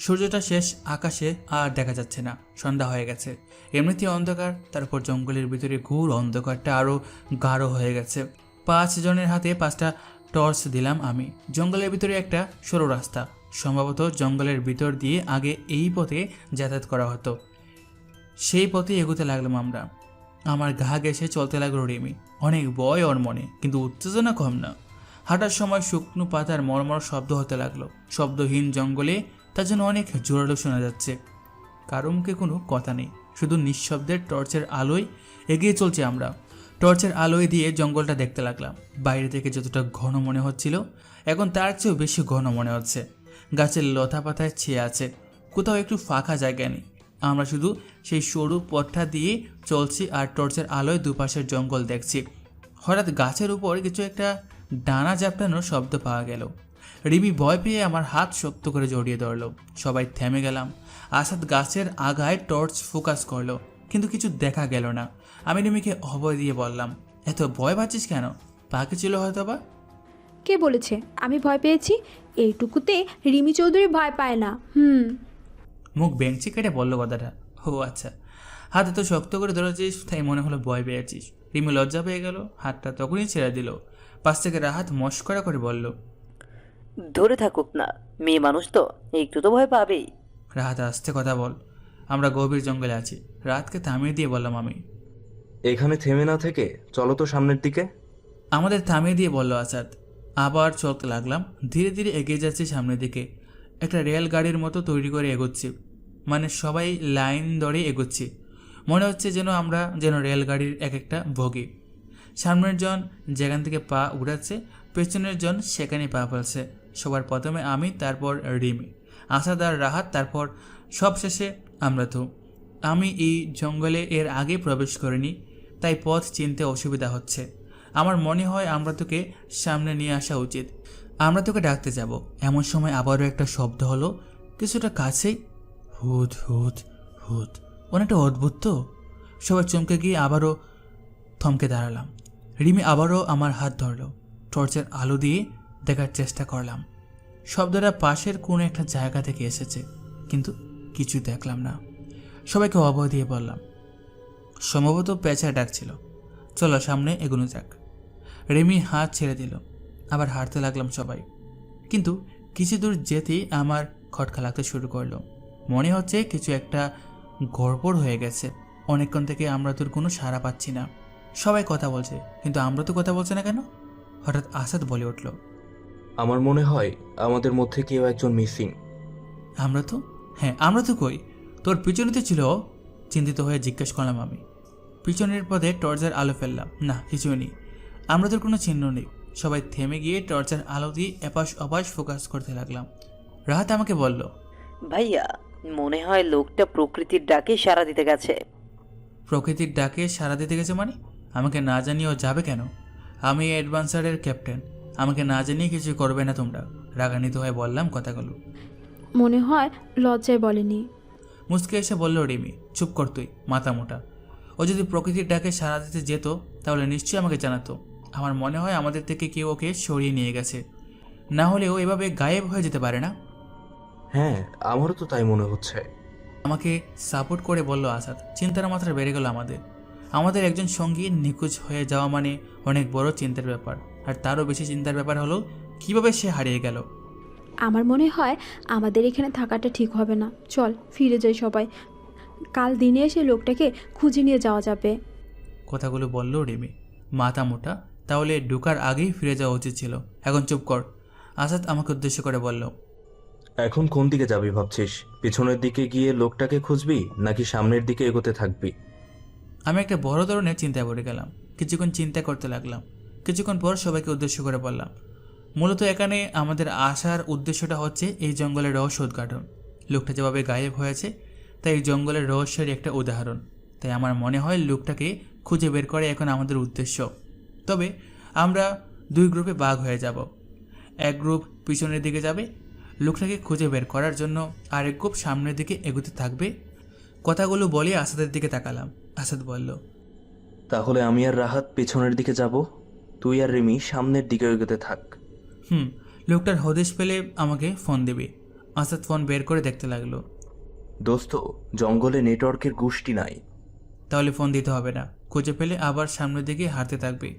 সূর্যটা শেষ আকাশে আর দেখা যাচ্ছে না, সন্ধ্যা হয়ে গেছে। এমনিতেই অন্ধকার, তারপর জঙ্গলের ভিতরে ঘুর অন্ধকারটা আরও গাঢ় হয়ে গেছে। 5 জনের হাতে 5টা টর্চ দিলাম আমি। জঙ্গলের ভিতরে একটা সরু রাস্তা, সম্ভবত জঙ্গলের ভিতর দিয়ে আগে এই পথে যাতায়াত করা হতো। সেই পথে এগোতে লাগলাম আমরা। আমার ঘা ঘেঁষে চলতে লাগলো রিমি। অনেক ভয় ওর মনে, কিন্তু উত্তেজনা কম না। হাঁটার সময় শুকনো পাতার মরমর শব্দ হতে লাগলো। শব্দহীন জঙ্গলে তার জন্য অনেক জোরালো শোনা যাচ্ছে। কারো মুখে কোনো কথা নেই, শুধু নিঃশব্দের টর্চের আলোয় এগিয়ে চলছি আমরা। টর্চের আলোয় দিয়ে জঙ্গলটা দেখতে লাগলাম। বাইরে থেকে যতটা ঘন মনে হচ্ছিল, এখন তার চেয়েও বেশি ঘন মনে হচ্ছে। গাছের লতা পাতায় ছেয়ে আছে, কোথাও একটু ফাঁকা জায়গা নেই। আমরা শুধু সেই সরু পথটা দিয়ে চলছি আর টর্চের আলোয় দুপাশের জঙ্গল দেখছি। হঠাৎ গাছের উপর কিছু একটা ডানা ঝাপটানোর শব্দ পাওয়া গেল। রিমি ভয় পেয়ে আমার হাত শক্ত করে জড়িয়ে ধরল। সবাই থেমে গেলাম। আসাদ গাছের আগায় টর্চ ফোকাস করলো, কিন্তু কিছু দেখা গেল না। আমি রিমিকে অভয় দিয়ে বললাম, এত ভয় পাচ্ছিস কেন? পাখি ছিল হয়তো বা। কে বলেছে আমি ভয় পেয়েছি? এইটুকুতে রিমি চৌধুরী ভয় পায় না। মুখ বেঞ্চি কেটে বললো কথাটা। ও আচ্ছা, হাত এত শক্ত করে ধরেছিস তাই মনে হলো ভয় পেয়েছিস। রিমি লজ্জা পেয়ে গেল, হাতটা তখনই ছেড়ে দিল। পাশ থেকে রাহাত মস্করা করে বলল, ধরে থাকুক না, মেয়ে মানুষ তো একটু তো ভয় পাবেই। রাহাত আস্তে কথা বল, আমরা গভীর জঙ্গলে আছি। রাহাতকে থামিয়ে দিয়ে বললাম আমি। এখানে থেমে না থেকে চলো তো সামনের দিকে। আমাদের থামিয়ে দিয়ে বলল আসাদ। আবার চলতে লাগলাম, ধীরে ধীরে এগিয়ে যাচ্ছি সামনের দিকে। একটা রেলগাড়ির মতো তৈরি করে এগোচ্ছি, মানে সবাই লাইন ধরে এগোচ্ছি। মনে হচ্ছে আমরা যেন রেলগাড়ির এক একটা বগি। সামনের জন যেখান থেকে পা উড়াচ্ছে, পেছনের জন সেখানে পা ফেলছে। সবার প্রথমে আমি, তারপর রিমি, আসাদ আর রাহাত, তারপর সবশেষে আমরা তো। আমি এই জঙ্গলে এর আগে প্রবেশ করিনি, তাই পথ চিনতে অসুবিধা হচ্ছে। আমার মনে হয় আমরা তোকে সামনে নিয়ে আসা উচিত। আমরা তোকে ডাকতে যাব, এমন সময় আবারও একটা শব্দ হলো কিছুটা কাছেই। হুত হুত হুত। অনেকটা অদ্ভুত তো। সবাই চমকে গিয়ে আবারও থমকে দাঁড়ালাম। রিমি আবারও আমার হাত ধরলো। টর্চের আলো দিয়ে দেখার চেষ্টা করলাম। শব্দটা পাশের কোনো একটা জায়গা থেকে এসেছে, কিন্তু কিছু দেখলাম না। সবাইকে অভয় দিয়ে বললাম, সম্ভবত পেঁচা ডাকছিল, চলো সামনে এগোনো যাক। রেমি হাত ছেড়ে দিল, আবার হাঁটতে লাগলাম সবাই। কিন্তু কিছু দূর যেতেই আমার খটকা লাগতে শুরু করলো। মনে হচ্ছে কিছু একটা গড়বড় হয়ে গেছে। অনেকক্ষণ থেকে আমরা তোর কোনো সাড়া পাচ্ছি না। সবাই কথা বলছে, কিন্তু আমরা তো কথা বলছে না কেন? হঠাৎ আসাদ বলে উঠল, আমার মনে হয় আমাদের মধ্যে কেউ একজন মিসিং। আমরা তো কই? তোর পিছনে তো ছিল। চিন্তিত হয়ে জিজ্ঞেস করলাম আমি। পিছনের পথে টর্চের আলো ফেললাম, না কিছুই নেই। আমরা তোর কোনো চিহ্ন নেই। সবাই থেমে গিয়ে টর্চের আলো দিয়ে এপাশ ওপাশ ফোকাস করতে লাগলাম। রাহাত আমাকে বলল, ভাইয়া, মনে হয় লোকটা প্রকৃতির ডাকে সাড়া দিতে গেছে। প্রকৃতির ডাকে সাড়া দিতে গেছে মানে? আমাকে না জানিয়েও যাবে কেন? আমি অ্যাডভেঞ্চারের ক্যাপ্টেন, আমাকে না জানিয়ে কিছু করবে না তোমরা। রাগান্বিত হয়ে বললাম কথাগুলো। মনে হয় লজ্জায় বলেনি। মুচকে এসে বলল রিমি, চুপ কর তুই, মাথা মোটা। ও যদি প্রকৃতির ডাকে সাড়া দিতে যেত তাহলে নিশ্চয়ই আমাকে জানাতো। আমার মনে হয় আমাদের থেকে কেউ ওকে সরিয়ে নিয়ে গেছে, না হলে ও এভাবে গায়েব হয়ে যেতে পারে না। হ্যাঁ, আমারও তো তাই মনে হচ্ছে। আমাকে সাপোর্ট করে বলল আসাদ। চিন্তার মাত্রা বেড়ে গেল আমাদের একজন সঙ্গী নিখোঁজ হয়ে যাওয়া মানে অনেক বড় চিন্তার ব্যাপার। আর তারও বেশি চিন্তার ব্যাপার হলো কিভাবে সে হারিয়ে গেল। আমার মনে হয় আমাদের এখানে থাকাটা ঠিক হবে না। চল ফিরে যাই সবাই, কাল দিনে এসে লোকটাকে খুঁজে নিয়ে যাওয়া যাবে। কথাগুলো বলল রিমি, মাথা মোটা। তাহলে ঢুকার আগেই ফিরে যাওয়া উচিত ছিল। এখন চুপ কর। আসাদ আমাকে উদ্দেশ্য করে বলল, এখন কোন দিকে যাবি ভাবছিস? পিছনের দিকে গিয়ে লোকটাকে খুঁজবি নাকি সামনের দিকে এগোতে থাকবি? আমি একটা বড় ধরনের চিন্তায় পড়ে গেলাম। কিছুক্ষণ চিন্তা করতে লাগলাম। কিছুক্ষণ পর সবাইকে উদ্দেশ্য করে বললাম, মূলত এখানে আমাদের আসার উদ্দেশ্যটা হচ্ছে এই জঙ্গলের রহস্য উদ্ঘাটন। লোকটা যেভাবে গায়েব হয়েছে তাই এই জঙ্গলের রহস্যের একটা উদাহরণ। তাই আমার মনে হয় লোকটাকে খুঁজে বের করে এখন আমাদের উদ্দেশ্য। তবে আমরা দুই গ্রুপে ভাগ হয়ে যাব। এক গ্রুপ পিছনের দিকে যাবে লোকটাকে খুঁজে বের করার জন্য, আরেক গ্রুপ সামনের দিকে এগোতে থাকবে। কথাগুলো বলে আসাদের দিকে তাকালাম। আসাদ বলল, তাহলে আমি আর রাহাত পেছনের দিকে যাব, তুই আর রিমি সামনের দিকে এগোতে থাক। লোকটার হদিশ পেলে আমাকে ফোন দেবে। আসাদ ফোন বের করে দেখতে লাগলো। দোস্ত, জঙ্গলে নেটওয়ার্কের গোষ্ঠী নাই। তাহলে ফোন দিতে হবে না, খুঁজে পেলে আবার সামনের দিকে হাঁটতে থাকবে।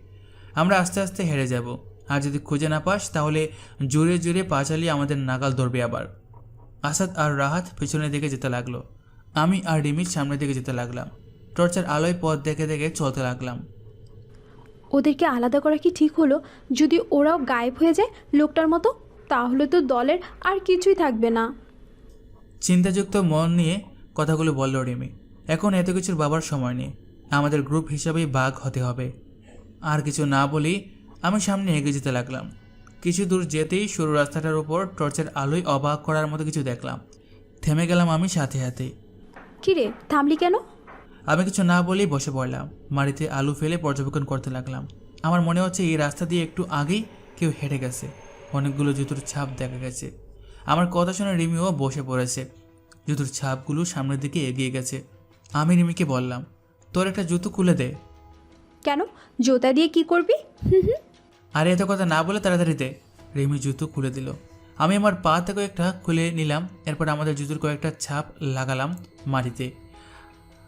আমরা আস্তে আস্তে হেরে যাব। আর যদি খুঁজে না পাস তাহলে জোরে জোরে পা চালিয়ে আমাদের নাগাল ধরবে আবার। আসাদ আর রাহাত পিছনের দিকে যেতে লাগলো। আমি আর রিমি সামনের দিকে যেতে লাগলাম। টর্চের আলোয় পথ দেখে দেখে চলতে লাগলাম। ওদেরকে আলাদা করা কি ঠিক হলো? যদি ওরাও গায়েব হয়ে যায় লোকটার মতো, তাহলে তো দলের আর কিছুই থাকবে না। চিন্তাযুক্ত মন নিয়ে কথাগুলো বলল রিমি। এখন এত কিছুর বাবার সময় নেই, আমাদের গ্রুপ হিসাবেই ভাগ হতে হবে। আর কিছু না বলেই আমি সামনে এগিয়ে যেতে লাগলাম। কিছু দূর যেতেই সরু রাস্তাটার উপর টর্চের আলোয় অবাক করার মতো কিছু দেখলাম। থেমে গেলাম আমি সাথে সাথেই। কিরে থামলি কেন? আমি কিছু না বলেই বসে পড়লাম। মাটিতে আলু ফেলে পর্যবেক্ষণ করতে লাগলাম। আমার মনে হচ্ছে এই রাস্তা দিয়ে একটু আগেই কেউ হেঁটে গেছে। অনেকগুলো জুতোর ছাপ দেখা গেছে। আমার কথা শুনে রিমিও বসে পড়েছে। জুতোর ছাপগুলো সামনের দিকে এগিয়ে গেছে। আমি রিমিকে বললাম, তোর একটা জুতো খুলে দে। কেন? জুতা দিয়ে কি করবি? আরে এত কথা না বলে তাড়াতাড়ি দে। রিমি জুতো খুলে দিল। আমি আমার পা থেকে একটা খুলে নিলাম। এরপর আমাদের জুতোর কয়েকটা ছাপ লাগালাম মাটিতে।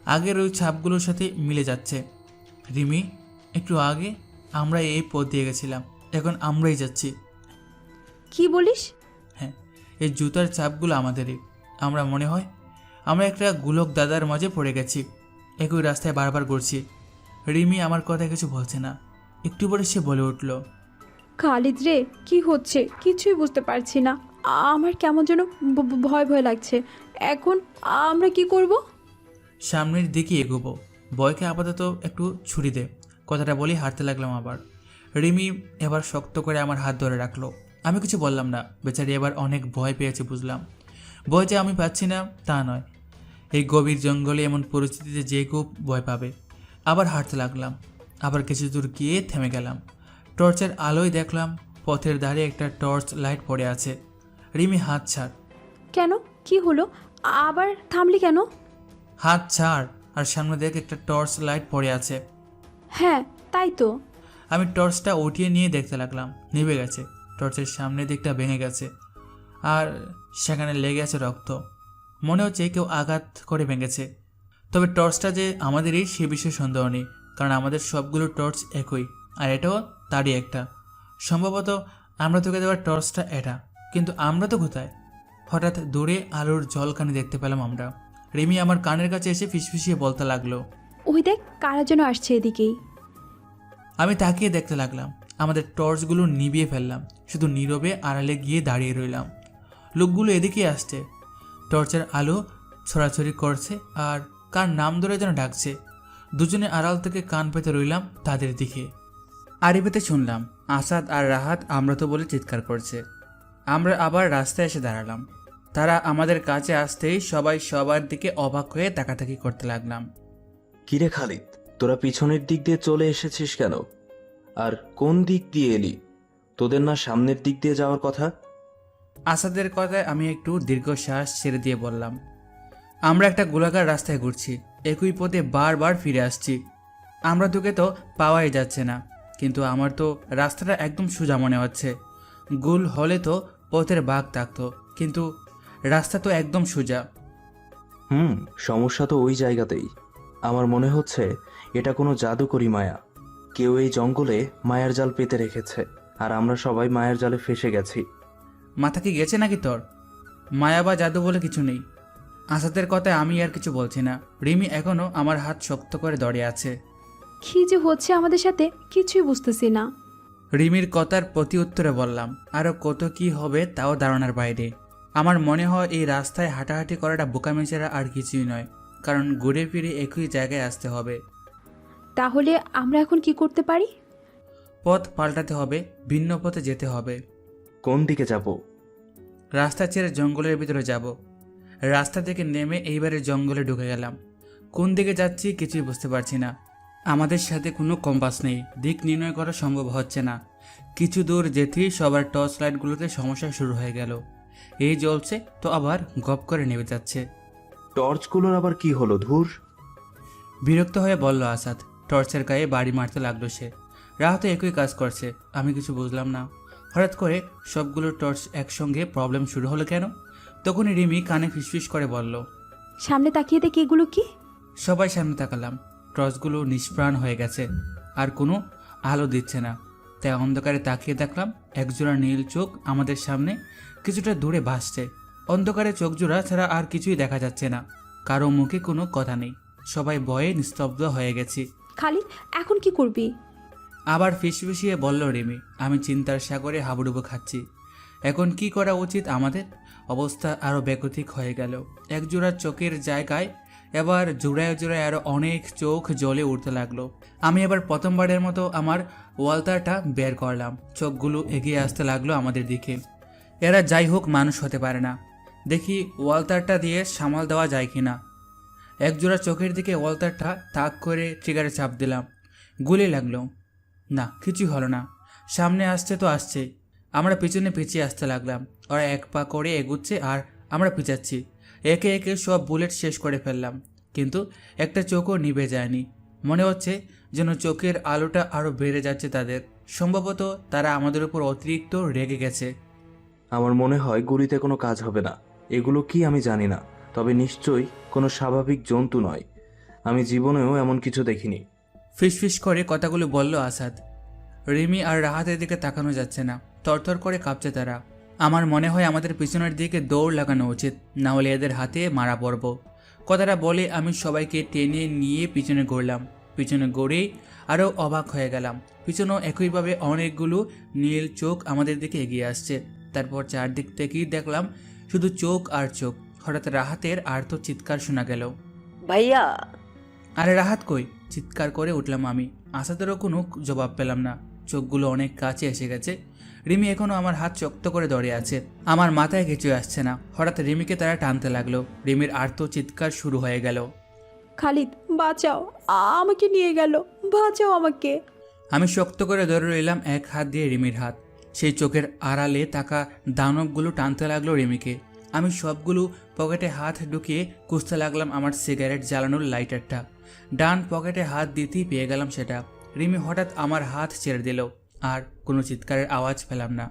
আগের ওই ছাপগুলোর সাথে মিলে যাচ্ছে। রিমি, একটু আগে আমরা এই পথ দিয়ে গেছিলাম, এখন আমরাই যাচ্ছি। কি বলিস? হ্যাঁ, এই জুতার চাপগুলো আমাদেরই। আমরা মনে হয় আমরা একটা গুলক দাদার মাঝে পড়ে গেছি। একই রাস্তায় বারবার ঘুরছি। রিমি আমার কথা কিছু বলছে না। একটু পরে সে বলে উঠল, খালিদ রে, কি হচ্ছে কিছুই বুঝতে পারছি না। আমার কেমন যেন ভয় ভয় লাগছে। এখন আমরা কি করব? সামনের দিকে এগোবো, বয়কে আপাতত একটু ছুরি দে। কথাটা বলি হাঁটতে লাগলাম আবার। রিমি এবার শক্ত করে আমার হাত ধরে রাখলো। আমি কিছু বললাম না। বেচারি এবার অনেক ভয় পেয়েছে বুঝলাম। ভয় যে আমি পাচ্ছি না তা নয়, এই গভীর জঙ্গলে এমন পরিস্থিতিতে যে খুব ভয় পাবে। আবার হাঁটতে লাগলাম। আবার কিছু দূর গিয়ে থেমে গেলাম। টর্চের আলোয় দেখলাম পথের ধারে একটা টর্চ লাইট পড়ে আছে। রিমি, হাত ছাড়। কেন, কি হলো? আবার থামলি কেন? হাত ছাড়, আর সামনে দেখ একটা টর্চ লাইট পড়ে আছে। হ্যাঁ, তাই তো। আমি টর্চটা উঠিয়ে নিয়ে দেখতে লাগলাম। নিভে গেছে। টর্চের সামনের দিকটা ভেঙে গেছে, আর সেখানে লেগে আছে রক্ত। মনে হচ্ছে কেউ আঘাত করে ভেঙেছে। তবে টর্চটা যে আমাদেরই সে বিষয়ে সন্দেহ নেই, কারণ আমাদের সবগুলো টর্চ একই, আর এটাও তারই একটা। সম্ভবত আমরা তোকে দেওয়ার টর্চটা এটা, কিন্তু আমরা তো কোথায়? হঠাৎ দূরে আলোর ঝলকানি দেখতে পেলাম আমরা। রিমি আমার কানের কাছে এসে ফিসফিসিয়ে বলতে লাগলো, ওই দেখ, কারা যেন আসছে এদিকেই। আমি তাকিয়ে দেখতে লাগলাম। আমাদের টর্চগুলো নিভিয়ে ফেললাম, শুধু নীরবে আড়ালে গিয়ে দাঁড়িয়ে রইলাম। লোকগুলো এদিকেই আসছে, টর্চের আলো ছড়াছড়ি করছে, আর কার নাম ধরে যেন ডাকছে। দুজনে আড়াল থেকে কান পেতে রইলাম তাদের দিকে। আড়ি পেতে শুনলাম আসাদ আর রাহাত আমরা তো বলে চিৎকার করছে। আমরা আবার রাস্তায় এসে দাঁড়ালাম। তারা আমাদের কাছে আসতেই সবাই সবার দিকে অবাক হয়ে তাকাতাকি করতে লাগলাম। কিরে খালিদ, তোরা পিছনের দিক দিয়ে চলে এসেছিস কেন? আর কোন দিক দিয়ে এলি? তোদের না সামনের দিক দিয়ে যাওয়ার কথা? আসাদের কথায় আমি একটু দীর্ঘশ্বাস ছেড়ে দিয়ে বললাম, আমরা একটা গোলাকার রাস্তায় ঘুরছি, একই পথে বারবার ফিরে আসছি। আমরা তোকে তো পাওয়াই যাচ্ছে না, কিন্তু আমার তো রাস্তাটা একদম সোজা মনে হচ্ছে। গোল হলে তো পথের বাঘ থাকতো, কিন্তু রাস্তা তো একদম সোজা। সমস্যা তো ওই জায়গাতেই। আমার মনে হচ্ছে এটা কোনো জাদুকরি মায়া। কেউ এই জঙ্গলে মায়ার জাল পেতে রেখেছে, আর আমরা সবাই মায়ার জালে ফেসে গেছি। মাথা কি গেছে নাকি তোর? মায়া বা জাদু বলে কিছু নেই। আসাদের কথায় আমি আর কিছু বলছি না। রিমি এখনও আমার হাত শক্ত করে দাঁড়িয়ে আছে। কি যে হচ্ছে আমাদের সাথে কিছুই বুঝতেছি না। রিমির কথার প্রতি উত্তরে বললাম, আরও কত কি হবে তাও ধারণার বাইরে। আমার মনে হয় এই রাস্তায় হাঁটাহাঁটি করাটা বোকামি ছাড়া আর কিছুই নয়, কারণ ঘুরে ফিরে একই জায়গায় আসতে হবে। তাহলে আমরা এখন কি করতে পারি? পথ পাল্টাতে হবে, ভিন্ন পথে যেতে হবে। কোন দিকে যাব? রাস্তা ছেড়ে জঙ্গলের ভিতরে যাব। রাস্তা থেকে নেমে এইবারে জঙ্গলে ঢুকে গেলাম। কোন দিকে যাচ্ছি কিছুই বুঝতে পারছি না। আমাদের সাথে কোনো কম্পাস নেই, দিক নির্ণয় করা সম্ভব হচ্ছে না। কিছু দূর যেতেই সবার টর্চ লাইটগুলোতে সমস্যা শুরু হয়ে গেল। এই জ্বলছে তো আবার গপ করে নেমে যাচ্ছে। টর্চগুলোর আবার কি হলো? ধুর! বিরক্ত হয়ে বলল আসাদ। টর্চের গায়ে বাড়ি মারতে লাগলো সে। রাহাত একই কাজ করছে। আমি কিছু বুঝলাম না। হঠাৎ করে সবগুলো টর্চ একসঙ্গে প্রবলেম শুরু হলো কেন? তখনই রিমি কানে ফিসফিস করে বলল, সামনে তাকিয়ে দেখি এগুলো কি? সবাই সামনে তাকালাম। টর্চগুলো নিষ্প্রাণ হয়ে গেছে, আর কোনো আলো দিচ্ছে না। তাই অন্ধকারে তাকিয়ে দেখলাম একজোড়া নীল চোখ আমাদের সামনে কিছুটা দূরে ভাসছে। অন্ধকারে চোখজোড়া ছাড়া আর কিছুই দেখা যাচ্ছে না। কারো মুখে কোনো কথা নেই। সবাই ভয়ে নিস্তব্ধ হয়ে গেছি। খালিদ, এখন কি করবি? আবার ফিসফিসিয়ে বলল রিমি। আমি চিন্তার সাগরে হাবুডুবু খাচ্ছি। এখন কি করা উচিত আমাদের? অবস্থা আরও বেগতিক হয়ে গেল। একজোড়া চোখের জায়গায় এবার জোড়ায় জোড়ায় আরও অনেক চোখ জ্বলে উঠতে লাগলো। আমি এবার প্রথমবারের মতো আমার ওয়ালতারটা বের করলাম। চোখগুলো এগিয়ে আসতে লাগলো আমাদের দিকে। এরা যাই হোক মানুষ হতে পারে না। দেখি ওয়ালতারটা দিয়ে সামাল দেওয়া যায় কি না। একজোড়া চোখের দিকে ওয়ালতারটা তাক করে ট্রিগারে চাপ দিলাম। গুলি লাগলো না, কিছুই হলো না। সামনে আসছে তো আসছেই। আমরা পিছনে পিছিয়ে আসতে লাগলাম। ওরা এক পা করে এগুচ্ছে আর আমরা পিছাচ্ছি। একে একে সব বুলেট শেষ করে ফেললাম, কিন্তু একটা চোখও নিভে যায়নি। মনে হচ্ছে যেন চোখের আলোটা আরও বেড়ে যাচ্ছে তাদের। সম্ভবত তারা আমাদের উপর অতিরিক্ত রেগে গেছে। আমার মনে হয় গুলিতে কোনো কাজ হবে না। এগুলো কি আমি জানি না, তবে নিশ্চয়ই কোনো স্বাভাবিক জন্তু নয়। আমি জীবনেও এমন কিছু দেখিনি। ফিসফিস করে কথাগুলো বলল আসাদ। রিমি আর রাহাতের দিকে তাকানো যাচ্ছে না, তরতর করে কাঁপছে তারা। আমার মনে হয় আমাদের পিছনের দিকে দৌড় লাগানো উচিত, না হলে এদের হাতে মারা পড়ব। কথাটা বলে আমি সবাইকে টেনে নিয়ে পিছনে ঘুরলাম। পিছনে ঘুরেই আরও অবাক হয়ে গেলাম, পিছনেও একইভাবে অনেকগুলো নীল চোখ আমাদের দিকে এগিয়ে আসছে। তারপর চারদিক থেকেই দেখলাম শুধু চোখ আর চোখ। হঠাৎ রাহাতের আর্ত চিৎকার শোনা গেল, ভাইয়া! আরে রাহাত কই? চিৎকার করে উঠলাম আমি। আসাদেরও কোনো জবাব পেলাম না, চোখগুলো অনেক কাছে এসে গেছে। রিমি এখনও আমার হাত শক্ত করে ধরে আছে, আমার মাথায় কিছু আসছে না। হঠাৎ রিমিকে তারা টানতে লাগলো, রিমির আর্ত চিৎকার শুরু হয়ে গেল। খালিদ, বাঁচাও, আমাকে নিয়ে গেল, বাঁচাও আমাকে। আমি শক্ত করে ধরে রইলাম এক হাত দিয়ে রিমির হাত। সেই চোখের আড়ালে তাকা দানবগুলো টানতে লাগলো রিমিকে। আমি সবগুলো পকেটে হাত ঢুকিয়ে খুঁজতে লাগলাম আমার সিগারেট জ্বালানোর লাইটারটা। ডান পকেটে হাত দিতেই পেয়ে গেলাম সেটা। রিমি হঠাৎ আমার হাত ছেড়ে দিল, আর কোনো চিৎকারের আওয়াজ পেলাম না।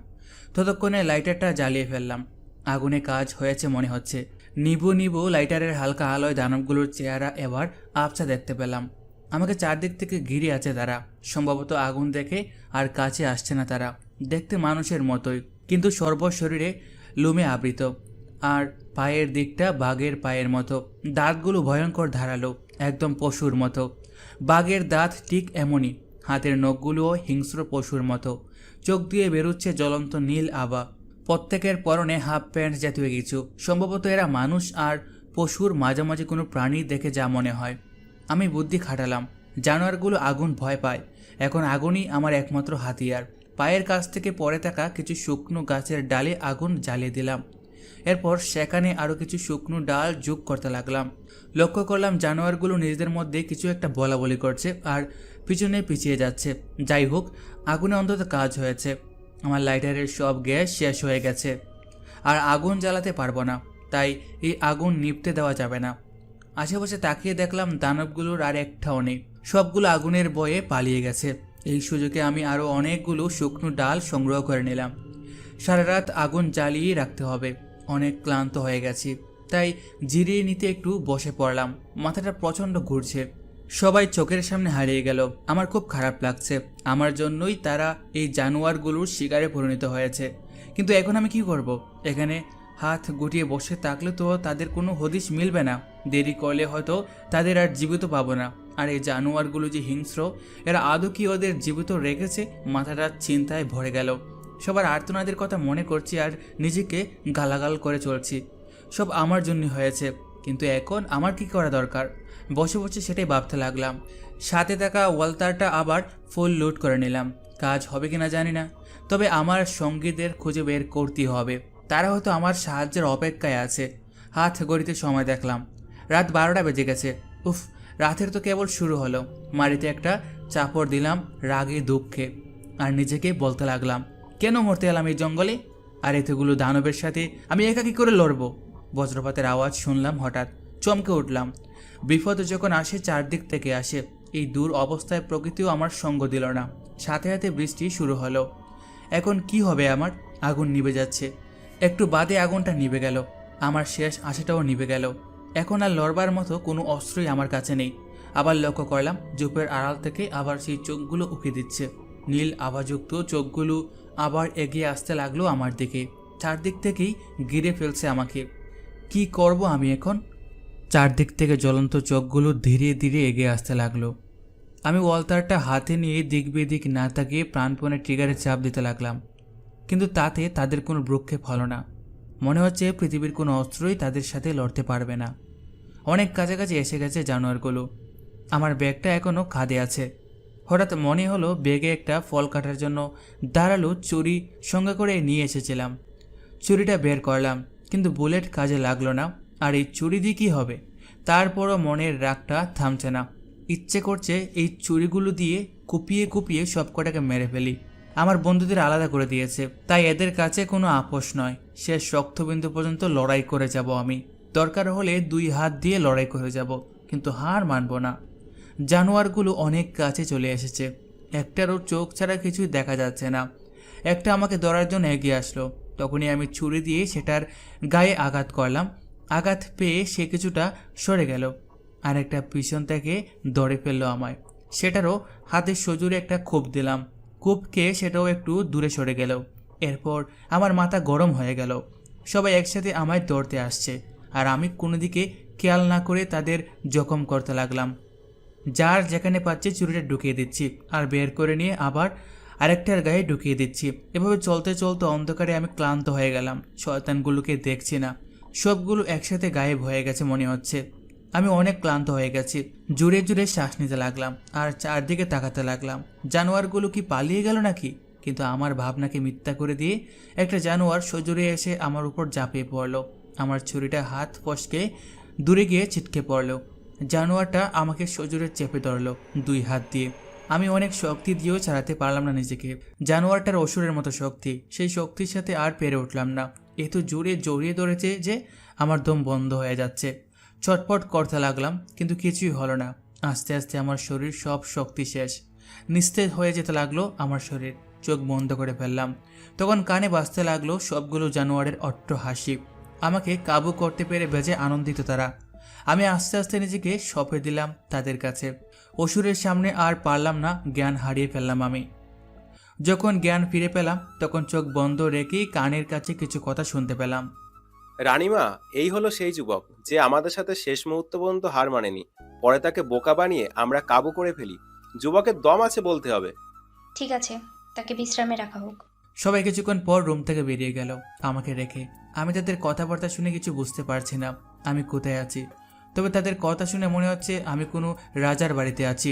ততক্ষণে লাইটারটা জ্বালিয়ে ফেললাম। আগুনে কাজ হয়েছে মনে হচ্ছে। নিবু নিবু লাইটারের হালকা আলোয় দানবগুলোর চেহারা এবার আবছা দেখতে পেলাম। আমাকে চারদিক থেকে ঘিরে আছে তারা, সম্ভবত আগুন দেখে আর কাছে আসছে না তারা। দেখতে মানুষের মতোই, কিন্তু সর্বশরীরে লুমে আবৃত, আর পায়ের দিকটা বাঘের পায়ের মতো। দাঁতগুলো ভয়ঙ্কর ধারালো, একদম পশুর মতো। বাঘের দাঁত ঠিক এমনই, হাতের নখগুলোও হিংস্র পশুর মতো। চোখ দিয়ে বেরোচ্ছে জ্বলন্ত নীল আভা। প্রত্যেকের পরনে হাফ প্যান্ট জাতীয় কিছু। সম্ভবত এরা মানুষ আর পশুর মাঝামাঝি কোনো প্রাণী দেখে যা মনে হয়। আমি বুদ্ধি খাটালাম, জানোয়ারগুলো আগুন ভয় পায়, এখন আগুনই আমার একমাত্র হাতিয়ার। পায়ের কাছ থেকে পড়ে থাকা কিছু শুকনো গাছের ডালে আগুন জ্বালিয়ে দিলাম। এরপর সেখানে আরও কিছু শুকনো ডাল যোগ করতে লাগলাম। লক্ষ্য করলাম জানোয়ারগুলো নিজেদের মধ্যে কিছু একটা বলা বলি করছে আর পিছনে পিছিয়ে যাচ্ছে। যাই হোক, আগুনে অন্তত কাজ হয়েছে। আমার লাইটারের সব গ্যাস শেষ হয়ে গেছে, আর আগুন জ্বালাতে পারবো না, তাই এই আগুন নিভতে দেওয়া যাবে না। আশেপাশে তাকিয়ে দেখলাম দানবগুলোর আর একটাও নেই, সবগুলো আগুনের ভয়ে পালিয়ে গেছে। এই সুযোগে আমি আরও অনেকগুলো শুকনো ডাল সংগ্রহ করে নিলাম। সারা রাত আগুন জ্বালিয়ে রাখতে হবে, অনেক ক্লান্ত হয়ে গেছি, তাই জিরিয়ে নিতে একটু বসে পড়লাম। মাথাটা প্রচণ্ড ঘুরছে, সবাই চোখের সামনে হারিয়ে গেল। আমার খুব খারাপ লাগছে, আমার জন্যই তারা এই জানোয়ারগুলোর শিকারে পরিণত হয়েছে। কিন্তু এখন আমি কি করব? এখানে হাত গুটিয়ে বসে থাকলে তো তাদের কোনো হদিশ মিলবে না। দেরি করলে হয়তো তাদের আর জীবিত পাবো না। আর এই জানোয়ারগুলো যে হিংস্র, এরা আদৌ কি ওদের জীবিত রেখেছে? মাথাটা চিন্তায় ভরে গেল। সবার আর্তনাদের কথা মনে করছি আর নিজেকে গালাগাল করে চলছি। সব আমার জন্য হয়েছে, কিন্তু এখন আমার কি করা দরকার? বসে বসে সেটাই ভাবতে লাগলাম। সাথে থাকা ওয়ালতারটা আবার ফুল লোড করে নিলাম। কাজ হবে কিনা জানি না, তবে আমার সঙ্গীদের খুঁজে বের করতেই হবে। তারা হয়তো আমার সাহায্যের অপেক্ষায় আছে। হাত গড়িতে সময় দেখলাম, রাত 12টা বেজে গেছে। উফ, রাতের তো কেবল শুরু হলো। মাটিতে একটা চাপড় দিলাম রাগে দুঃখে, আর নিজেকে বলতে লাগলাম, কেন মরতে এলাম এই জঙ্গলে? আর এতগুলো দানবের সাথে আমি একা কি করে লড়বো? বজ্রপাতের আওয়াজ শুনলাম, হঠাৎ চমকে উঠলাম। বিপদ যখন আসে চারদিক থেকে আসে। এই দূর অবস্থায় প্রকৃতিও আমার সঙ্গ দিল না। সাথে সাথে বৃষ্টি শুরু হলো। এখন কি হবে আমার? আগুন নিভে যাচ্ছে, একটু বাদে আগুনটা নিভে গেল। আমার শেষ আশাটাও নিভে গেল। এখন আর লড়বার মতো কোনো অস্ত্রই আমার কাছে নেই। আবার লক্ষ্য করলাম জুপের আড়াল থেকে আবার সেই চোখগুলো উঁকি দিচ্ছে। নীল আভাযুক্ত চোখগুলো আবার এগিয়ে আসতে লাগলো আমার দিকে। চারদিক থেকেই ঘিরে ফেলছে আমাকে। কি করব আমি এখন? চারদিক থেকে জ্বলন্ত চোখগুলো ধীরে ধীরে এগিয়ে আসতে লাগলো। আমি ওয়ালতারটা হাতে নিয়ে দিক বেদিক না তাকিয়ে প্রাণপণে ট্রিগারে চাপ দিতে লাগলাম, কিন্তু তাতে তাদের কোনো ভ্রুক্ষেপ হলো না। মনে হচ্ছে পৃথিবীর কোনো অস্ত্রই তাদের সাথে লড়তে পারবে না। অনেক কাছাকাছি এসে গেছে জানোয়ারগুলো। আমার ব্যাগটা এখনও খাদে আছে। হঠাৎ মনে হলো ব্যাগে একটা ফল কাটার জন্য ধারালো ছুরি সঙ্গে করে নিয়ে এসেছিলাম। ছুরিটা বের করলাম, কিন্তু বুলেট কাজে লাগলো না। আর এই ছুরি দিয়ে কী হবে? তারপরও মনের রাগটা থামছে না। ইচ্ছে করছে এই ছুরিগুলো দিয়ে কুপিয়ে কুপিয়ে সব কটাকে মেরে ফেলি। আমার বন্ধুদের আলাদা করে দিয়েছে, তাই এদের কাছে কোনো আপোষ নয়। শেষ রক্তবিন্দু পর্যন্ত লড়াই করে যাব আমি। দরকার হলে 2 হাত দিয়ে লড়াই করে যাব, কিন্তু হার মানব না। জানোয়ারগুলো অনেক কাছে চলে এসেছে। একটারও চোখ ছাড়া কিছুই দেখা যাচ্ছে না। একটা আমাকে ধরার জন্য এগিয়ে আসলো। তখনই আমি ছুরি দিয়ে সেটার গায়ে আঘাত করলাম। আঘাত পেয়ে সে কিছুটা সরে গেল। আর একটা পিছন থেকে ধরে ফেললো আমায়। সেটারও হাতে সজোরে একটা খোপ দিলাম। কূপকে সেটাও একটু দূরে সরে গেল। এরপর আমার মাথা গরম হয়ে গেল। সবাই একসাথে আমায় দৌড়তে আসছে, আর আমি কোনো দিকে খেয়াল না করে তাদের জখম করতে লাগলাম। যার যেখানে পাচ্ছি চুরিটা ঢুকিয়ে দিচ্ছি, আর বের করে নিয়ে আবার আরেকটার গায়ে ঢুকিয়ে দিচ্ছি। এভাবে চলতে চলতে অন্ধকারে আমি ক্লান্ত হয়ে গেলাম। শয়তানগুলোকে দেখছি না, সবগুলো একসাথে গায়েব হয়ে গেছে মনে হচ্ছে। আমি অনেক ক্লান্ত হয়ে গেছি। জোরে জোরে শ্বাস নিতে লাগলাম আর চারদিকে তাকাতে লাগলাম। জানোয়ারগুলো কি পালিয়ে গেল নাকি? কিন্তু আমার ভাবনাকে মিথ্যা করে দিয়ে একটা জানোয়ার সজোরে এসে আমার উপর ঝাঁপিয়ে পড়লো। আমার ছুরিটা হাত ফসকে দূরে গিয়ে ছিটকে পড়লো। জানোয়ারটা আমাকে সজোরে চেপে ধরলো 2 হাত দিয়ে। আমি অনেক শক্তি দিয়েও ছাড়াতে পারলাম না নিজেকে। জানোয়ারটার অসুরের মতো শক্তি, সেই শক্তির সাথে আর পেরে উঠলাম না। এত জোরে জড়িয়ে ধরেছে যে আমার দম বন্ধ হয়ে যাচ্ছে। ছটফট করতে লাগলাম, কিন্তু কিছুই হলো না। আস্তে আস্তে আমার শরীর সব শক্তি শেষ, নিস্তেজ হয়ে যেতে লাগলো আমার শরীর। চোখ বন্ধ করে ফেললাম। তখন কানে বাজতে লাগলো সবগুলো জানোয়ারের অট্ট হাসি। আমাকে কাবু করতে পেরে বেজে আনন্দিত তারা। আমি আস্তে আস্তে নিজেকে সঁপে দিলাম তাদের কাছে। অসুরের সামনে আর পারলাম না, জ্ঞান হারিয়ে ফেললাম আমি। যখন জ্ঞান ফিরে পেলাম তখন চোখ বন্ধ রেখেই কানের কাছে কিছু কথা শুনতে পেলাম। রানীমা, এই হলো সেই যুবক যে আমাদের সাথে শেষ মুহূর্ত পর্যন্ত হার মানেনি। পরে তাকে বোকা বানিয়ে আমরা কাবু করে ফেলি। যুবকের দম আছে বলতে হবে। ঠিক আছে, তাকে বিশ্রামে রাখা হোক। সবাই কিছুক্ষণ পর রুম থেকে বেরিয়ে গেল আমাকে রেখে। আমি তাদের কথাবার্তা শুনে কিছু বুঝতে পারছি না আমি কোথায় আছি। তবে তাদের কথা শুনে মনে হচ্ছে আমি কোনো রাজার বাড়িতে আছি।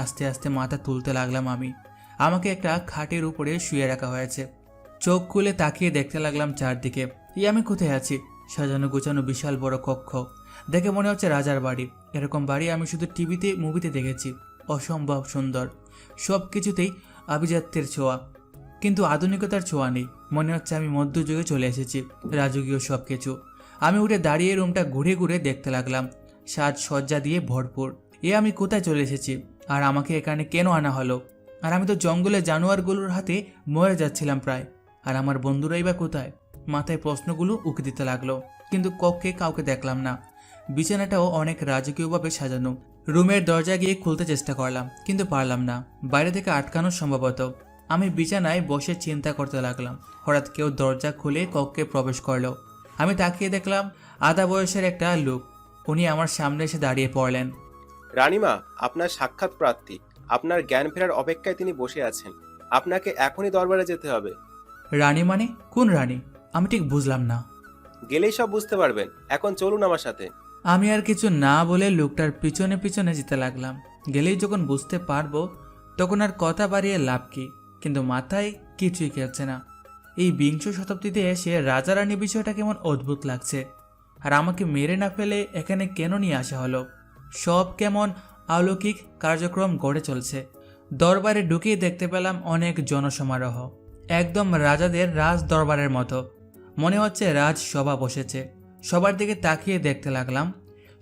আস্তে আস্তে মাথা তুলতে লাগলাম আমি। আমাকে একটা খাটের উপরে শুয়ে রাখা হয়েছে। চোখ খুলে তাকিয়ে দেখতে লাগলাম চারদিকে। আমি কোথায় আছি? সাজানো গোছানো বিশাল বড় কক্ষ, দেখে মনে হচ্ছে রাজার বাড়ি। এরকম বাড়ি আমি শুধু টিভিতে মুভিতে দেখেছি। অসম্ভব সুন্দর, সব কিছুতেই আভিজাত্যের ছোঁয়া, কিন্তু আধুনিকতার ছোঁয়া নেই। মনে হচ্ছে আমি মধ্যযুগে চলে এসেছি, রাজকীয় সব কিছু। আমি উঠে দাঁড়িয়ে রুমটা ঘুরে ঘুরে দেখতে লাগলাম। সাজসজ্জা দিয়ে ভরপুর। আমি কোথায় চলে এসেছি? আর আমাকে এখানে কেন আনা হলো? আর আমি তো জঙ্গলে জানোয়ারগুলোর হাতে মরে যাচ্ছিলাম প্রায়। আর আমার বন্ধুরাই বা কোথায়? মাথায় প্রশ্নগুলো উঁকে দিতে লাগলো, কিন্তু কক্ষে কাউকে দেখলাম না। বিছানাটাও অনেক রাজকীয়ভাবে সাজানো। রুমের দরজা গিয়ে খুলতে চেষ্টা করলাম, কিন্তু পারলাম না, বাইরে থেকে আটকানো সম্ভবত। আমি বিছানায় বসে চিন্তা করতে লাগলাম। হঠাৎ কেউ দরজা খুলে কক্ষে প্রবেশ করলো। আমি তাকিয়ে দেখলাম আধা বয়সের একটা লোক। উনি আমার সামনে এসে দাঁড়িয়ে পড়লেন। রানীমা, আপনার সাক্ষাৎ প্রার্থী। আপনার জ্ঞান ফেরার অপেক্ষায় তিনি বসে আছেন। আপনাকে এখনই দরবারে যেতে হবে। রানী মানে কোন রানী? আমি ঠিক বুঝলাম না। গেলেই সব বুঝতে পারবেন। এখন চলুন আমার সাথে। আমি আর কিছু না বলে লোকটার পিছনে পিছনে যেতে লাগলাম। গেলেই যখন বুঝতে পারবো তখন আর কথা বাড়িয়ে লাভ কি? কিন্তু মাথায় কিছুই খেলছে না। এই বিংশ শতাব্দীতে এসে রাজা রানী বিষয়টা কেমন অদ্ভুত লাগছে। আর আমাকে মেরে না ফেলে এখানে কেন নিয়ে আসা হলো? সব কেমন অলৌকিক কার্যক্রম গড়ে চলছে। দরবারে ঢুকেই দেখতে পেলাম অনেক জনসমারোহ, একদম রাজাদের রাজ দরবারের মতো। মনে হচ্ছে রাজসভা বসেছে। সবার দিকে তাকিয়ে দেখতে লাগলাম।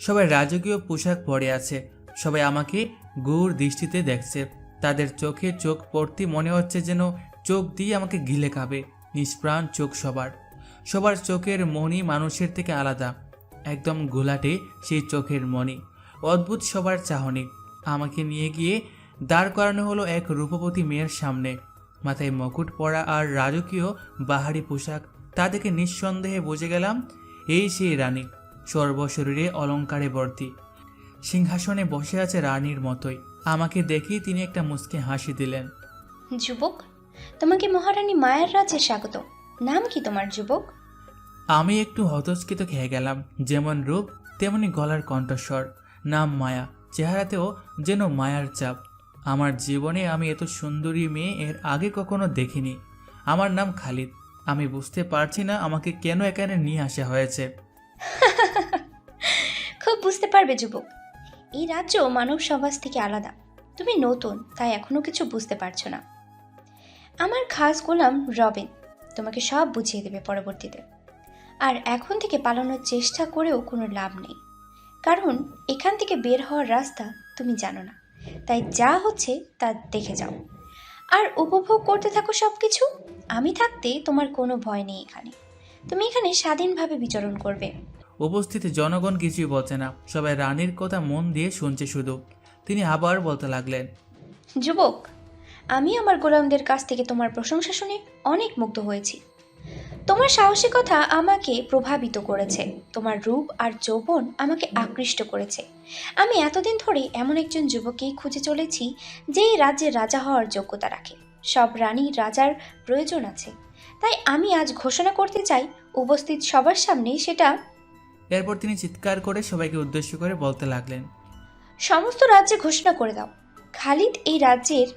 সবাই রাজকীয় পোশাক পরে আছে। সবাই আমাকে গূঢ় দৃষ্টিতে দেখছে। তাদের চোখে চোখ পড়তে মনে হচ্ছে যেন চোখ দিয়ে আমাকে গিলে খাবে। নিষ্প্রাণ চোখ সবার। সবার চোখের মণি মানুষের থেকে আলাদা, একদম ঘোলাটে সেই চোখের মণি। অদ্ভুত সবার চাহনি। আমাকে নিয়ে গিয়ে দাঁড় করানো হলো এক রূপবতী মেয়ের সামনে। মাথায় মুকুট পরা আর রাজকীয় বাহারি পোশাক। তা দেখে নিঃসন্দেহে বুঝে গেলাম এই সেই রানী, সর্বশরীরে অলঙ্কারে ভর্তি। সিংহাসনে বসে আছে রানীর মতোই। আমাকে দেখেই তিনি একটা মুচকি হাসি দিলেন। যুবক, তোমাকে মহারানী মায়ের রাজ্যে স্বাগত। নাম কি তোমার যুবক? আমি একটু হতচকিত খেয়ে গেলাম। যেমন রূপ তেমনি গলার কণ্ঠস্বর। নাম মায়া, চেহারাতেও যেন মায়ার চাপ। আমার জীবনে আমি এত সুন্দরী মেয়ে এর আগে কখনো দেখিনি। আমার নাম খালিদ। আমি বুঝতে পারছি না আমাকে কেন এখানে নিয়ে আসা হয়েছে। খুব বুঝতে পারবে যুবক, এই রাজ্য মানব সমাজ থেকে আলাদা। তুমি নতুন, তাই এখনো কিছু বুঝতে পারছো না। আমার খাস গোলাম রবিন তোমাকে সব বুঝিয়ে দেবে পরবর্তীতে। আর এখন থেকে পালানোর চেষ্টা করেও কোনো লাভ নেই, কারণ এখান থেকে বের হওয়ার রাস্তা তুমি জানো না। তাই যা হচ্ছে তা দেখে যাও আর উপভোগ করতে থাকো সব কিছু। আমি থাকতে তোমার কোনো ভয় নেই এখানে। তুমি এখানে স্বাধীনভাবে বিচরণ করবে। উপস্থিত জনগণ কিছুই বলছে না, সবাই রানীর কথা মন দিয়ে শুনছে শুধু। তিনি আবার বলতে লাগলেন, যুবক, আমি আমার গোলামদের কাছ থেকে তোমার প্রশংসা শুনে অনেক মুগ্ধ হয়েছি। তোমার সাহসিকতা আমাকে প্রভাবিত করেছে, তোমার রূপ আর যৌবন আমাকে আকৃষ্ট করেছে। আমি এতদিন ধরে এমন একজন যুবককেই খুঁজে চলেছি যে এই রাজ্যের রাজা হওয়ার যোগ্যতা রাখে। সব রানীর রাজার প্রয়োজন আছে, তাই আমি আজ ঘোষণা করতে চাই উপস্থিত সবার সামনে সেটা। এরপর তিনি চিৎকার করে সবাইকে উদ্দেশ্য করে বলতে লাগলেন, সমস্ত রাজ্যে ঘোষণা করে দাও, খালিদ এই রাজ্যের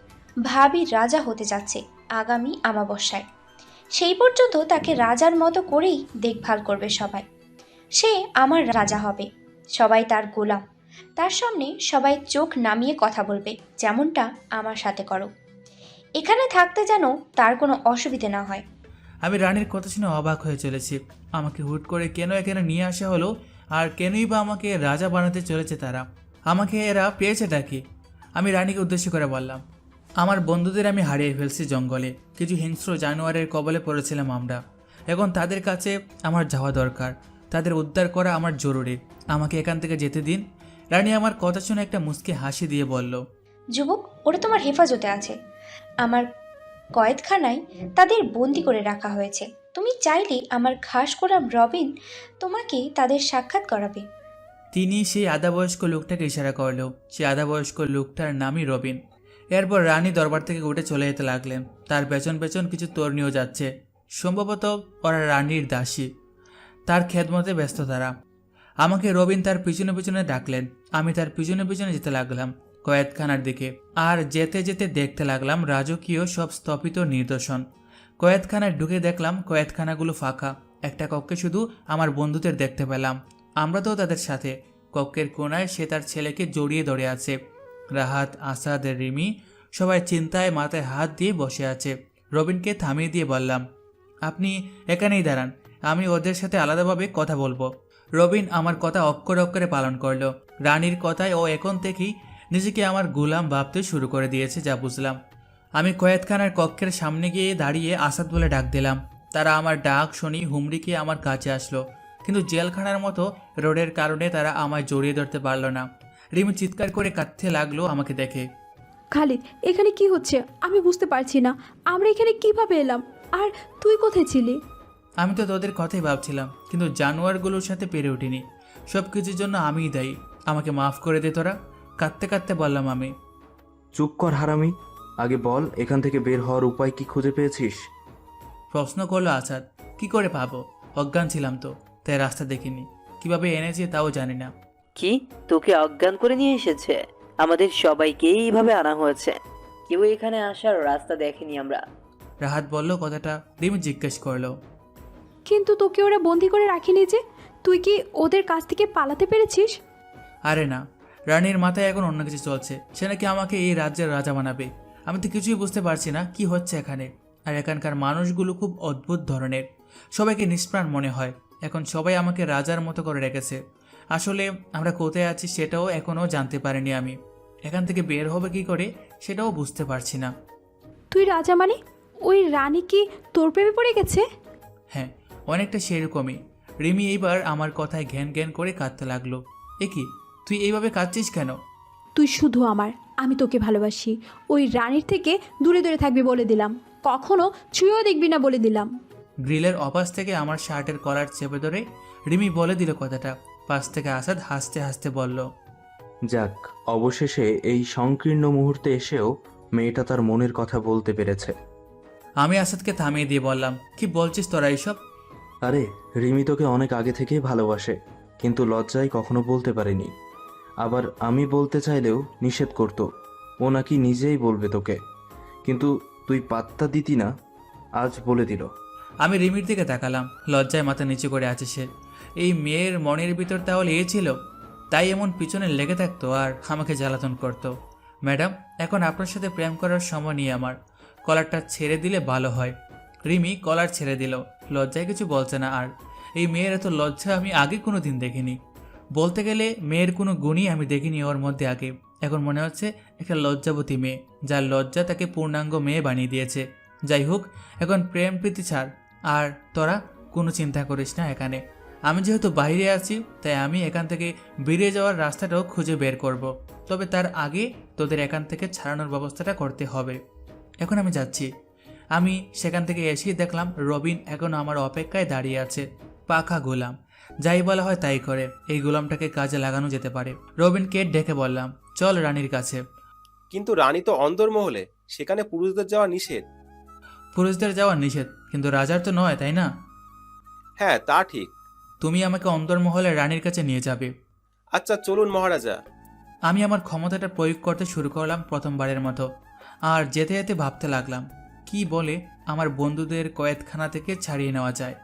ভাবী রাজা হতে যাচ্ছে আগামী আমাবস্যায়। সেই পর্যন্ত তাকে রাজার মতো করেই দেখভাল করবে সবাই। সে আমার রাজা হবে, সবাই তার গোলাম। তার সামনে সবাই চোখ নামিয়ে কথা বলবে, যেমনটা আমার সাথে করো। এখানে থাকতে যেন তার কোনো অসুবিধে না হয়। আমি রানীর কথা শুনে অবাক হয়ে চলেছি। আমাকে হুট করে কেন এখানে নিয়ে আসা হলো, আর কেনই বা আমাকে রাজা বানাতে চলেছে তারা? আমাকে এরা পেয়েছেটা কি? আমি রানীকে উদ্দেশ্য করে বললাম, আমার বন্ধুদের আমি হারিয়ে ফেলছি জঙ্গলে। কিছু হিংস্র জানোয়ারের কবলে পড়েছিলাম আমরা। এখন তাদের কাছে আমার যাওয়া দরকার, তাদের উদ্ধার করা আমার জরুরি। আমাকে এখান থেকে যেতে দিন। রানী আমার কথা শুনে একটা মুচকি হাসি দিয়ে বলল, যুবক, ওরা তোমার হেফাজতে আছে। আমার কয়েদখানায় তাদের বন্দি করে রাখা হয়েছে। তুমি চাইলে আমার খাস গোলাম রবিন তোমাকে তাদের সাক্ষাৎ করাবে। তিনি সেই আধাবয়স্ক লোকটাকে ইশারা করলো। সেই আধাবয়স্ক লোকটার নামই রবিন। এরপর রানী দরবার থেকে উঠে চলে যেতে লাগলেন। তার পেছন পেছন কিছু তরুণীও যাচ্ছে। সম্ভবত ওরা রানীর দাসী, তার খেদমতে ব্যস্ত তারা। আমাকে রবিন তার পিছনে পিছনে ডাকলেন। আমি তার পিছনে পিছনে যেতে লাগলাম কয়েদখানার দিকে। আর যেতে যেতে দেখতে লাগলাম রাজকীয় সব স্থপিত নিদর্শন। কয়েদখানায় ঢুকে দেখলাম কয়েদখানাগুলো ফাঁকা। একটা কক্ষে শুধু আমার বন্ধুদের দেখতে পেলাম। আমরা তো তাদের সাথে। কক্ষের কোণায় সে তার ছেলেকে জড়িয়ে ধরে আছে। রাহাত, আসাদ, রিমি সবাই চিন্তায় মাথায় হাত দিয়ে বসে আছে। রবিনকে থামিয়ে দিয়ে বললাম, আপনি এখানেই দাঁড়ান, আমি ওদের সাথে আলাদাভাবে কথা বলবো। রবিন আমার কথা অক্ষরে অক্ষরে পালন করলো। রানীর কথায় ও এখন থেকেই নিজেকে আমার গোলাম ভাবতে শুরু করে দিয়েছে, যা বুঝলাম। আমি কয়েদখানার কক্ষের সামনে গিয়ে দাঁড়িয়ে আসাদ বলে ডাক দিলাম। তারা আমার ডাক শুনি হুমড়ি খেয়ে আমার কাছে আসলো, কিন্তু জেলখানার মতো রোডের কারণে তারা আমায় জড়িয়ে ধরতে পারলো না। রিমি চিৎকার করে কাঁদতে লাগলো আমাকে দেখে। খালিদ, এখানে কি হচ্ছে আমি বুঝতে পারছি না। আমরা এখানে কিভাবে এলাম? আর তুই কোথায় ছিলি? আমি তো তোদের কথাই ভাবছিলাম, কিন্তু জানোয়ারগুলোর সাথে পেরে উঠিনি। সব কিছুর জন্য আমিই দায়ী, আমাকে মাফ করে দে তোরা। কাঁদতে কাঁদতে বললাম আমি। চুপ কর হারামি, আগে বল এখান থেকে বের হওয়ার উপায় কি খুঁজে পেয়েছিস? প্রশ্ন করলো আসাদ। কি করে পাবো, অজ্ঞান ছিলাম তো, তাই রাস্তা দেখিনি। কিভাবে এনেছে তাও জানি না। কি, তোকে অজ্ঞান করে নিয়ে এসেছে? আমাদের সবাইকেই এইভাবে আনা হয়েছে, কেউ এখানে আসার রাস্তা দেখেনি আমরা। রাহাত বলল কথাটা। রিমি জিজ্ঞেস করলো, কিন্তু তোকে ওরা বন্দি করে রাখিনি যে, তুই কি ওদের কাছ থেকে পালাতে পেরেছিস? আরে না, রানীর মাথায় এখন অন্য কিছু চলছে। সে নাকি আমাকে এই রাজ্যের রাজা বানাবে। আমি তো কিছুই বুঝতে পারছি না কি হচ্ছে এখানে। আর এখানকার মানুষগুলো খুব অদ্ভুত ধরনের, সবাইকে নিষ্প্রাণ মনে হয়। এখন সবাই আমাকে রাজার মতো করে রেখেছে। আসলে আমরা কোথায় আছি সেটাও এখনও জানতে পারিনি আমি। এখান থেকে বের হবে কি করে সেটাও বুঝতে পারছি না। তুই রাজা মানে ওই রানী কি তোর প্রেমে পড়ে গেছে? হ্যাঁ, অনেকটা সেরকমই। রিমি এইবার আমার কথায় ঘ্যান ঘ্যান করে কাঁদতে লাগলো। এ কি, তুই এইভাবে কাঁদছিস কেন? তুই শুধু আমার, আমি তোকে ভালোবাসি। ওই রানীর থেকে দূরে দূরে থাকবি বলে দিলাম, কখনো ছুঁয়েও দেখবি না বলে দিলাম। গ্রিলের অপাশ থেকে আমার শার্টের কলার চেপে ধরে রিমি বলে দিল কথাটা। পাশ থেকে আসাদ হাসতে হাসতে বলল, যাক, অবশেষে এই সংকীর্ণ মুহূর্তে এসেও মেয়েটা তার মনের কথা বলতে পেরেছে। আমি আসাদকে থামিয়ে দিয়ে বললাম, কি বলছিস তোরা এইসব? আরে, রিমি তোকে অনেক আগে থেকেই ভালোবাসে, কিন্তু লজ্জায় কখনো বলতে পারেনি। আবার আমি বলতে চাইলেও নিষেধ করতো। ও নাকি নিজেই বলবে তোকে, কিন্তু তুই পাত্তা দিতি না, আজ বলে দিল। আমি রিমির দিকে তাকালাম। লজ্জায় মাথা নিচু করে আছে সে। এই মেয়ের মনের ভিতর তাহলে এ ছিল, তাই এমন পিছনে লেগে থাকতো আর আমাকে জ্বালাতন করতো। ম্যাডাম, এখন আপনার সাথে প্রেম করার সময় নিয়ে আমার কলারটা ছেড়ে দিলে ভালো হয়। রিমি কলার ছেড়ে দিল, লজ্জায় কিছু বলছে না আর। এই মেয়ের এত লজ্জা আমি আগে কোনো দিন দেখিনি। বলতে গেলে মেয়ের কোনো গুণই আমি দেখিনি ওর মধ্যে আগে। এখন মনে হচ্ছে একটা লজ্জাবতী মেয়ে, যার লজ্জা তাকে পূর্ণাঙ্গ মেয়ে বানিয়ে দিয়েছে। যাই হোক, এখন প্রেম প্রীতি ছাড়। আর তোরা কোনো চিন্তা করিস না এখানে। আমি যেহেতু বাইরে আছি, তাই আমি এখান থেকে বেরিয়ে যাওয়ার রাস্তাটাও খুঁজে বের করব। তবে তার আগে তোদের এখান থেকে ছাড়ানোর ব্যবস্থাটা করতে হবে। এখন আমি যাচ্ছি। আমি সেখান থেকে এসেই দেখলাম রবিন এখনও আমার অপেক্ষায় দাঁড়িয়ে আছে। পাখা গোলাম, যাই বলা হয় তাই করে। এই গোলামটাকে কাজে লাগানো যেতে পারে। রবিনকে ডেকে বললাম, চল রানীর কাছে। কিন্তু রানী তো অন্দরমহলে, সেখানে পুরুষদের যাওয়া নিষেধ। পুরুষদের যাওয়া নিষেধ, কিন্তু রাজার তো নয়, তাই না? হ্যাঁ, তা ঠিক। তুমি আমাকে অন্দরমহলে রানীর কাছে নিয়ে যাবে। আচ্ছা চলুন মহারাজা। আমি আমার ক্ষমতাটা প্রয়োগ করতে শুরু করলাম প্রথমবারের মতো। আর যেতে যেতে ভাবতে লাগলাম, কি বলে আমার বন্ধুদের কয়েদখানা থেকে ছাড়িয়ে নেওয়া যায়।